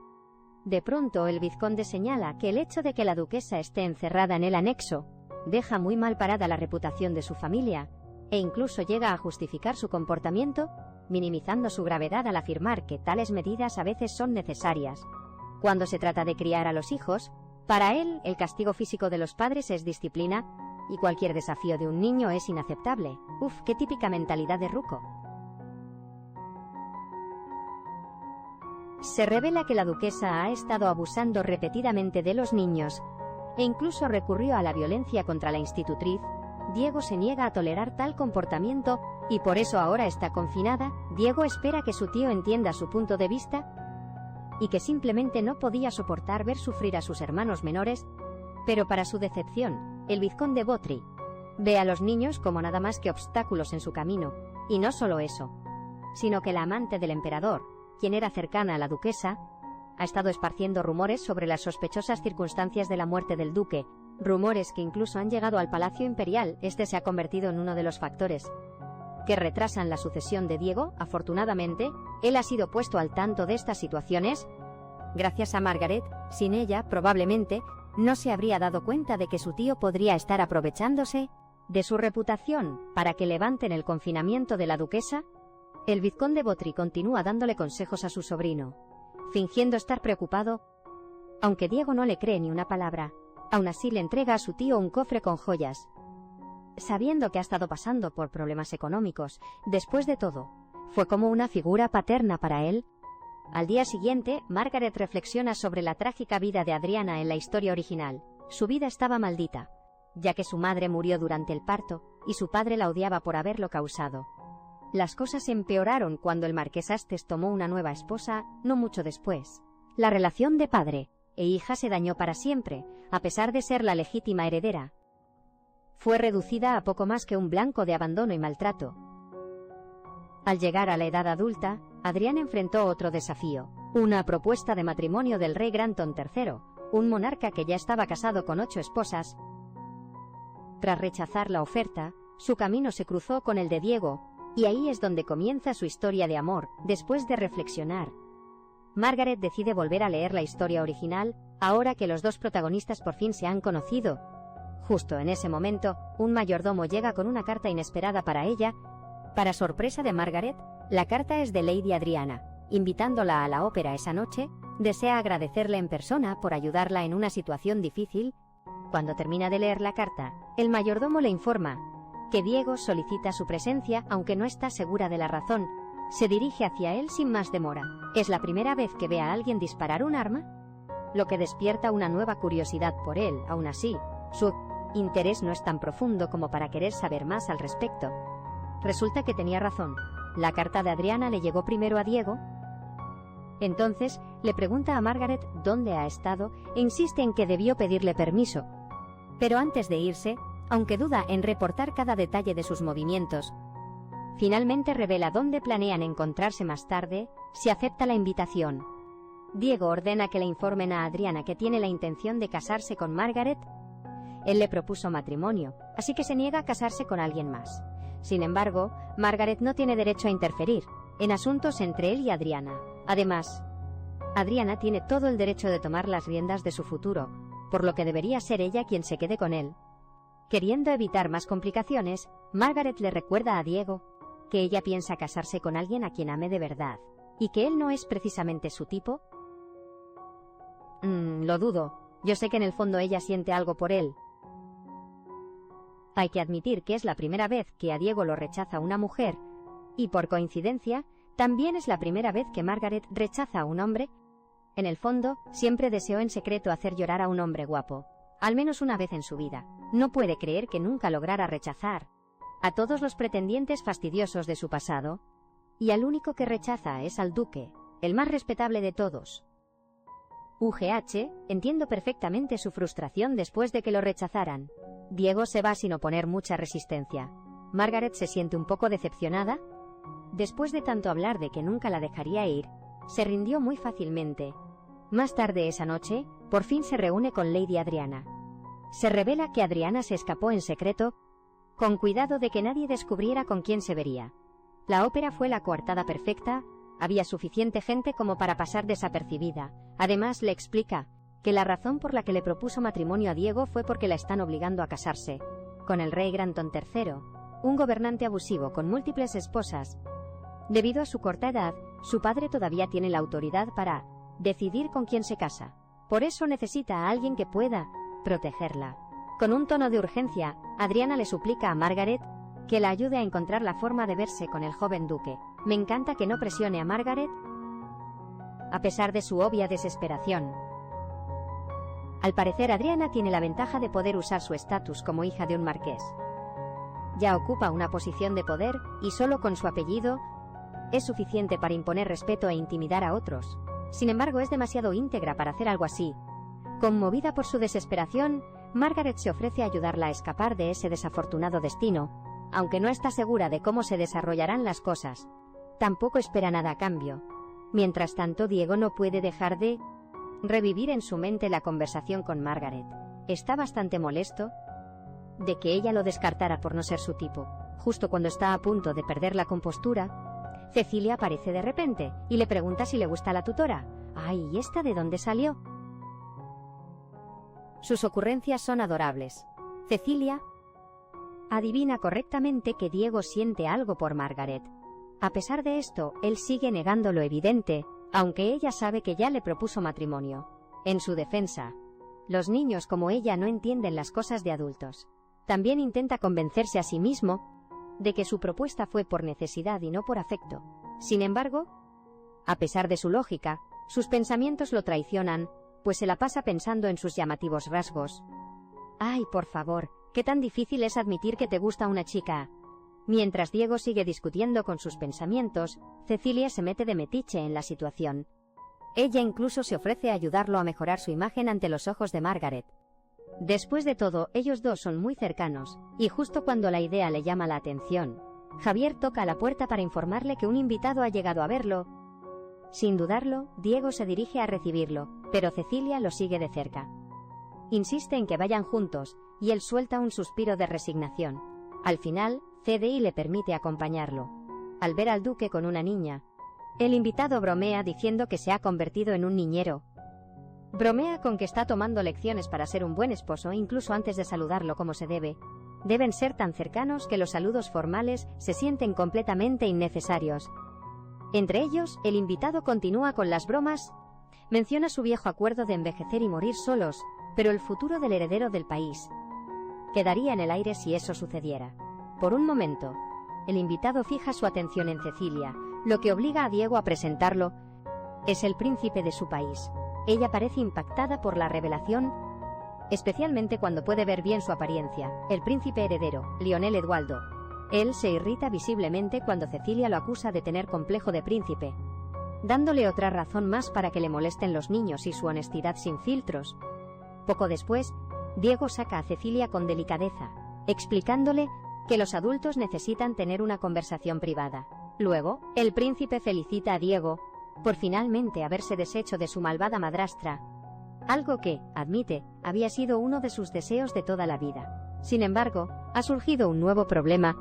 De pronto el vizconde señala que el hecho de que la duquesa esté encerrada en el anexo deja muy mal parada la reputación de su familia, e incluso llega a justificar su comportamiento, minimizando su gravedad al afirmar que tales medidas a veces son necesarias. Cuando se trata de criar a los hijos, para él el castigo físico de los padres es disciplina, y cualquier desafío de un niño es inaceptable. Uf, qué típica mentalidad de ruco. Se revela que la duquesa ha estado abusando repetidamente de los niños, e incluso recurrió a la violencia contra la institutriz. Diego se niega a tolerar tal comportamiento, y por eso ahora está confinada. Diego espera que su tío entienda su punto de vista, y que simplemente no podía soportar ver sufrir a sus hermanos menores, pero para su decepción, el vizconde Botry ve a los niños como nada más que obstáculos en su camino, y no solo eso, sino que la amante del emperador, quien era cercana a la duquesa, ha estado esparciendo rumores sobre las sospechosas circunstancias de la muerte del duque, rumores que incluso han llegado al Palacio Imperial. Este se ha convertido en uno de los factores que retrasan la sucesión de Diego. Afortunadamente, él ha sido puesto al tanto de estas situaciones gracias a Margaret. Sin ella, probablemente, no se habría dado cuenta de que su tío podría estar aprovechándose de su reputación para que levanten el confinamiento de la duquesa. El vizconde Botry continúa dándole consejos a su sobrino, fingiendo estar preocupado. Aunque Diego no le cree ni una palabra, aún así le entrega a su tío un cofre con joyas, sabiendo que ha estado pasando por problemas económicos. Después de todo, fue como una figura paterna para él. Al día siguiente, Margaret reflexiona sobre la trágica vida de Adriana en la historia original. Su vida estaba maldita, ya que su madre murió durante el parto, y su padre la odiaba por haberlo causado. Las cosas empeoraron cuando el marqués Astes tomó una nueva esposa, no mucho después. La relación de padre e hija se dañó para siempre, a pesar de ser la legítima heredera. Fue reducida a poco más que un blanco de abandono y maltrato. Al llegar a la edad adulta, Adriana enfrentó otro desafío, una propuesta de matrimonio del rey Granton III, un monarca que ya estaba casado con 8 esposas. Tras rechazar la oferta, su camino se cruzó con el de Diego, y ahí es donde comienza su historia de amor. Después de reflexionar, Margaret decide volver a leer la historia original, ahora que los dos protagonistas por fin se han conocido. Justo en ese momento, un mayordomo llega con una carta inesperada para ella. Para sorpresa de Margaret, la carta es de Lady Adriana, invitándola a la ópera esa noche. Desea agradecerle en persona por ayudarla en una situación difícil. Cuando termina de leer la carta, el mayordomo le informa que Diego solicita su presencia, aunque no está segura de la razón. Se dirige hacia él sin más demora. ¿Es la primera vez que ve a alguien disparar un arma? Lo que despierta una nueva curiosidad por él. Aún así, su interés no es tan profundo como para querer saber más al respecto. Resulta que tenía razón. La carta de Adriana le llegó primero a Diego. Entonces, le pregunta a Margaret dónde ha estado e insiste en que debió pedirle permiso. Pero antes de irse, aunque duda en reportar cada detalle de sus movimientos, finalmente revela dónde planean encontrarse más tarde. Si acepta la invitación, Diego ordena que le informen a Adriana que tiene la intención de casarse con Margaret. Él le propuso matrimonio, así que se niega a casarse con alguien más. Sin embargo, Margaret no tiene derecho a interferir en asuntos entre él y Adriana. Además, Adriana tiene todo el derecho de tomar las riendas de su futuro, por lo que debería ser ella quien se quede con él. Queriendo evitar más complicaciones, Margaret le recuerda a Diego que ella piensa casarse con alguien a quien ame de verdad, y que él no es precisamente su tipo. Lo dudo. Yo sé que en el fondo ella siente algo por él. Hay que admitir que es la primera vez que a Diego lo rechaza una mujer, y por coincidencia, también es la primera vez que Margaret rechaza a un hombre. En el fondo, siempre deseó en secreto hacer llorar a un hombre guapo, al menos una vez en su vida. No puede creer que nunca lograra rechazar a todos los pretendientes fastidiosos de su pasado, y al único que rechaza es al duque, el más respetable de todos. Entiendo perfectamente su frustración después de que lo rechazaran. Diego se va sin oponer mucha resistencia. Margaret se siente un poco decepcionada. Después de tanto hablar de que nunca la dejaría ir, se rindió muy fácilmente. Más tarde esa noche, por fin se reúne con Lady Adriana. Se revela que Adriana se escapó en secreto, con cuidado de que nadie descubriera con quién se vería. La ópera fue la coartada perfecta. había suficiente gente como para pasar desapercibida. Además, le explica que la razón por la que le propuso matrimonio a Diego fue porque la están obligando a casarse con el rey Granton III, un gobernante abusivo con múltiples esposas. Debido a su corta edad, su padre todavía tiene la autoridad para decidir con quién se casa. Por eso necesita a alguien que pueda protegerla. Con un tono de urgencia, Adriana le suplica a Margaret que la ayude a encontrar la forma de verse con el joven duque. Me encanta que no presione a Margaret a pesar de su obvia desesperación. Al parecer, Adriana tiene la ventaja de poder usar su estatus como hija de un marqués. Ya ocupa una posición de poder y solo con su apellido es suficiente para imponer respeto e intimidar a otros. Sin embargo, es demasiado íntegra para hacer algo así. Conmovida por su desesperación, Margaret se ofrece a ayudarla a escapar de ese desafortunado destino, aunque no está segura de cómo se desarrollarán las cosas. Tampoco espera nada a cambio. Mientras tanto, Diego no puede dejar de revivir en su mente la conversación con Margaret. Está bastante molesto de que ella lo descartara por no ser su tipo. Justo cuando está a punto de perder la compostura, Cecilia aparece de repente y le pregunta si le gusta la tutora. ¡Ay! ¿Y esta de dónde salió? Sus ocurrencias son adorables. Cecilia adivina correctamente que Diego siente algo por Margaret. A pesar de esto, él sigue negando lo evidente, aunque ella sabe que ya le propuso matrimonio. En su defensa, los niños como ella no entienden las cosas de adultos. También intenta convencerse a sí mismo de que su propuesta fue por necesidad y no por afecto. Sin embargo, a pesar de su lógica, sus pensamientos lo traicionan, pues se la pasa pensando en sus llamativos rasgos. ¡Ay, por favor! ¿Qué tan difícil es admitir que te gusta una chica? Mientras Diego sigue discutiendo con sus pensamientos, Cecilia se mete de metiche en la situación. Ella incluso se ofrece a ayudarlo a mejorar su imagen ante los ojos de Margaret. Después de todo, ellos dos son muy cercanos, y justo cuando la idea le llama la atención, Javier toca a la puerta para informarle que un invitado ha llegado a verlo. Sin dudarlo, Diego se dirige a recibirlo, pero Cecilia lo sigue de cerca. Insiste en que vayan juntos, y él suelta un suspiro de resignación. Al final, cede y le permite acompañarlo. Al ver al duque con una niña, el invitado bromea diciendo que se ha convertido en un niñero. Bromea con que está tomando lecciones para ser un buen esposo incluso antes de saludarlo como se debe. Deben ser tan cercanos que los saludos formales se sienten completamente innecesarios. Entre ellos, el invitado continúa con las bromas. Menciona su viejo acuerdo de envejecer y morir solos, pero el futuro del heredero del país quedaría en el aire si eso sucediera. Por un momento, el invitado fija su atención en Cecilia, lo que obliga a Diego a presentarlo. Es el príncipe de su país. Ella parece impactada por la revelación, especialmente cuando puede ver bien su apariencia, el príncipe heredero, Lionel Eduardo. Él se irrita visiblemente cuando Cecilia lo acusa de tener complejo de príncipe, dándole otra razón más para que le molesten los niños y su honestidad sin filtros. Poco después, Diego saca a Cecilia con delicadeza, explicándole que los adultos necesitan tener una conversación privada. Luego, el príncipe felicita a Diego por finalmente haberse deshecho de su malvada madrastra, algo que, admite, había sido uno de sus deseos de toda la vida. Sin embargo, ha surgido un nuevo problema.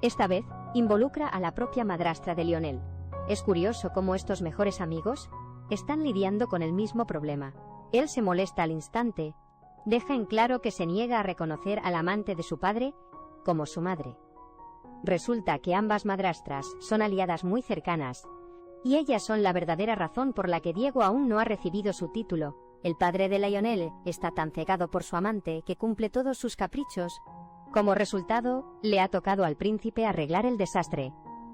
Esta vez, involucra a la propia madrastra de Lionel. Es curioso cómo estos mejores amigos están lidiando con el mismo problema. Él se molesta al instante, deja en claro que se niega a reconocer al amante de su padre como su madre. Resulta que ambas madrastras son aliadas muy cercanas, y ellas son la verdadera razón por la que Diego aún no ha recibido su título. El padre de Lionel está tan cegado por su amante que cumple todos sus caprichos. Como resultado, le ha tocado al príncipe arreglar el desastre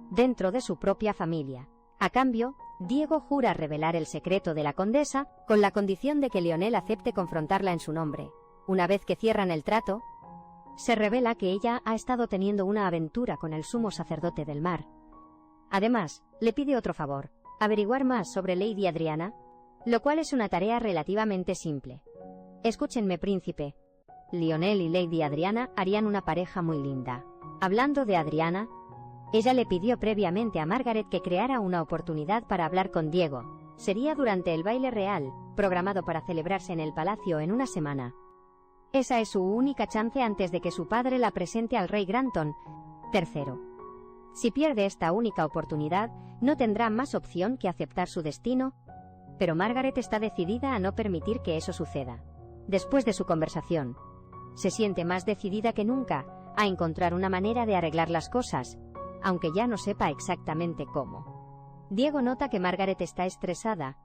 dentro de su propia familia. A cambio, Diego jura revelar el secreto de la condesa con la condición de que Lionel acepte confrontarla en su nombre. Una vez que cierran el trato, se revela que ella ha estado teniendo una aventura con el sumo sacerdote del mar. Además, le pide otro favor: averiguar más sobre Lady Adriana, lo cual es una tarea relativamente simple. Escúchenme, príncipe. Lionel y Lady Adriana harían una pareja muy linda. Hablando de Adriana, ella le pidió previamente a Margaret que creara una oportunidad para hablar con Diego. Sería durante el baile real, programado para celebrarse en el palacio en una semana. Esa es su única chance antes de que su padre la presente al rey Granton III. Si pierde esta única oportunidad, no tendrá más opción que aceptar su destino, pero Margaret está decidida a no permitir que eso suceda. Después de su conversación, se siente más decidida que nunca a encontrar una manera de arreglar las cosas, aunque ya no sepa exactamente cómo. Diego nota que Margaret está estresada,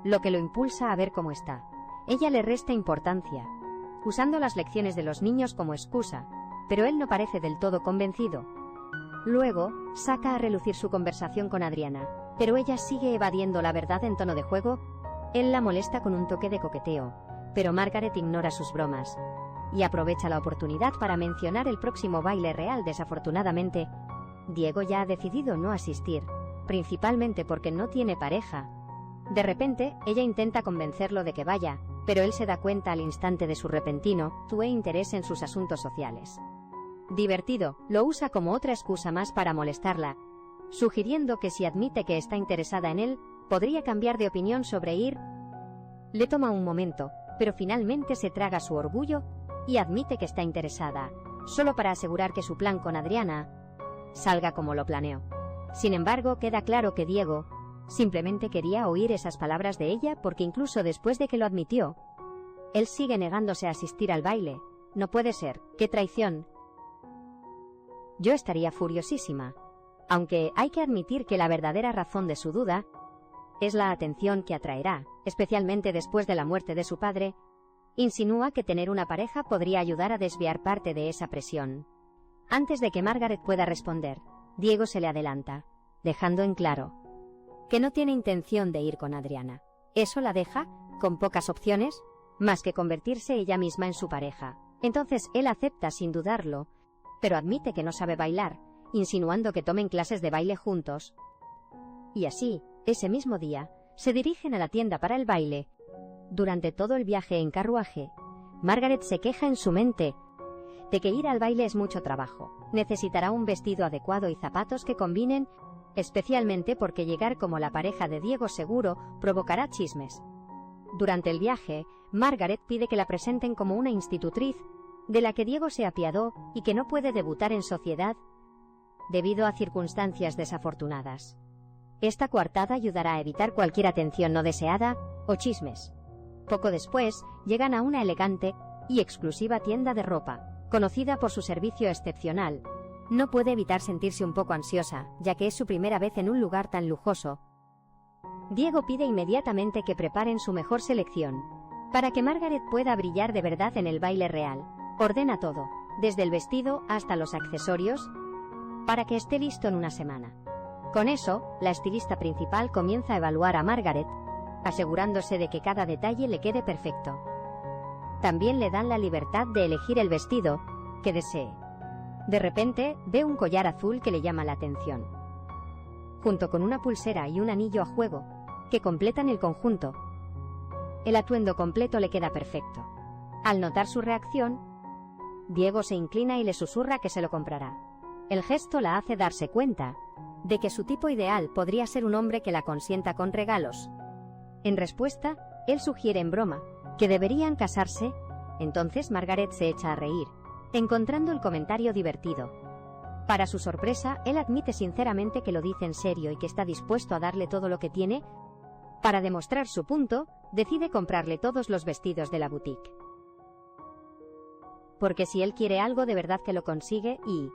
lo que lo impulsa a ver cómo está. Ella le resta importancia, usando las lecciones de los niños como excusa, pero él no parece del todo convencido. Luego, saca a relucir su conversación con Adriana, pero ella sigue evadiendo la verdad en tono de juego. Él la molesta con un toque de coqueteo, pero Margaret ignora sus bromas y aprovecha la oportunidad para mencionar el próximo baile real. Desafortunadamente, Diego ya ha decidido no asistir, principalmente porque no tiene pareja. De repente, ella intenta convencerlo de que vaya, pero él se da cuenta al instante de su repentino interés en sus asuntos sociales. Divertido, lo usa como otra excusa más para molestarla, sugiriendo que si admite que está interesada en él, podría cambiar de opinión sobre ir. Le toma un momento, pero finalmente se traga su orgullo y admite que está interesada, solo para asegurar que su plan con Adriana salga como lo planeó. Sin embargo, queda claro que Diego simplemente quería oír esas palabras de ella, porque incluso después de que lo admitió, él sigue negándose a asistir al baile. No puede ser, ¡qué traición! Yo estaría furiosísima, aunque hay que admitir que la verdadera razón de su duda es la atención que atraerá, especialmente después de la muerte de su padre. Insinúa que tener una pareja podría ayudar a desviar parte de esa presión. Antes de que Margaret pueda responder, Diego se le adelanta, dejando en claro que no tiene intención de ir con Adriana. Eso la deja con pocas opciones, más que convertirse ella misma en su pareja. Entonces él acepta sin dudarlo, pero admite que no sabe bailar, insinuando que tomen clases de baile juntos. Y así, ese mismo día, se dirigen a la tienda para el baile. Durante todo el viaje en carruaje, Margaret se queja en su mente de que ir al baile es mucho trabajo. Necesitará un vestido adecuado y zapatos que combinen, especialmente porque llegar como la pareja de Diego seguro provocará chismes. Durante el viaje, Margaret pide que la presenten como una institutriz, de la que Diego se apiadó y que no puede debutar en sociedad debido a circunstancias desafortunadas. Esta coartada ayudará a evitar cualquier atención no deseada o chismes. Poco después, llegan a una elegante y exclusiva tienda de ropa, conocida por su servicio excepcional. No puede evitar sentirse un poco ansiosa, ya que es su primera vez en un lugar tan lujoso. Diego pide inmediatamente que preparen su mejor selección, para que Margaret pueda brillar de verdad en el baile real. Ordena todo, desde el vestido hasta los accesorios, para que esté listo en una semana. Con eso, la estilista principal comienza a evaluar a Margaret, asegurándose de que cada detalle le quede perfecto. También le dan la libertad de elegir el vestido que desee. De repente, ve un collar azul que le llama la atención, junto con una pulsera y un anillo a juego, que completan el conjunto. El atuendo completo le queda perfecto. Al notar su reacción, Diego se inclina y le susurra que se lo comprará. El gesto la hace darse cuenta de que su tipo ideal podría ser un hombre que la consienta con regalos. En respuesta, él sugiere en broma que deberían casarse. Entonces Margaret se echa a reír, encontrando el comentario divertido. Para su sorpresa, él admite sinceramente que lo dice en serio y que está dispuesto a darle todo lo que tiene. Para demostrar su punto, decide comprarle todos los vestidos de la boutique. Porque si él quiere algo de verdad que lo consigue y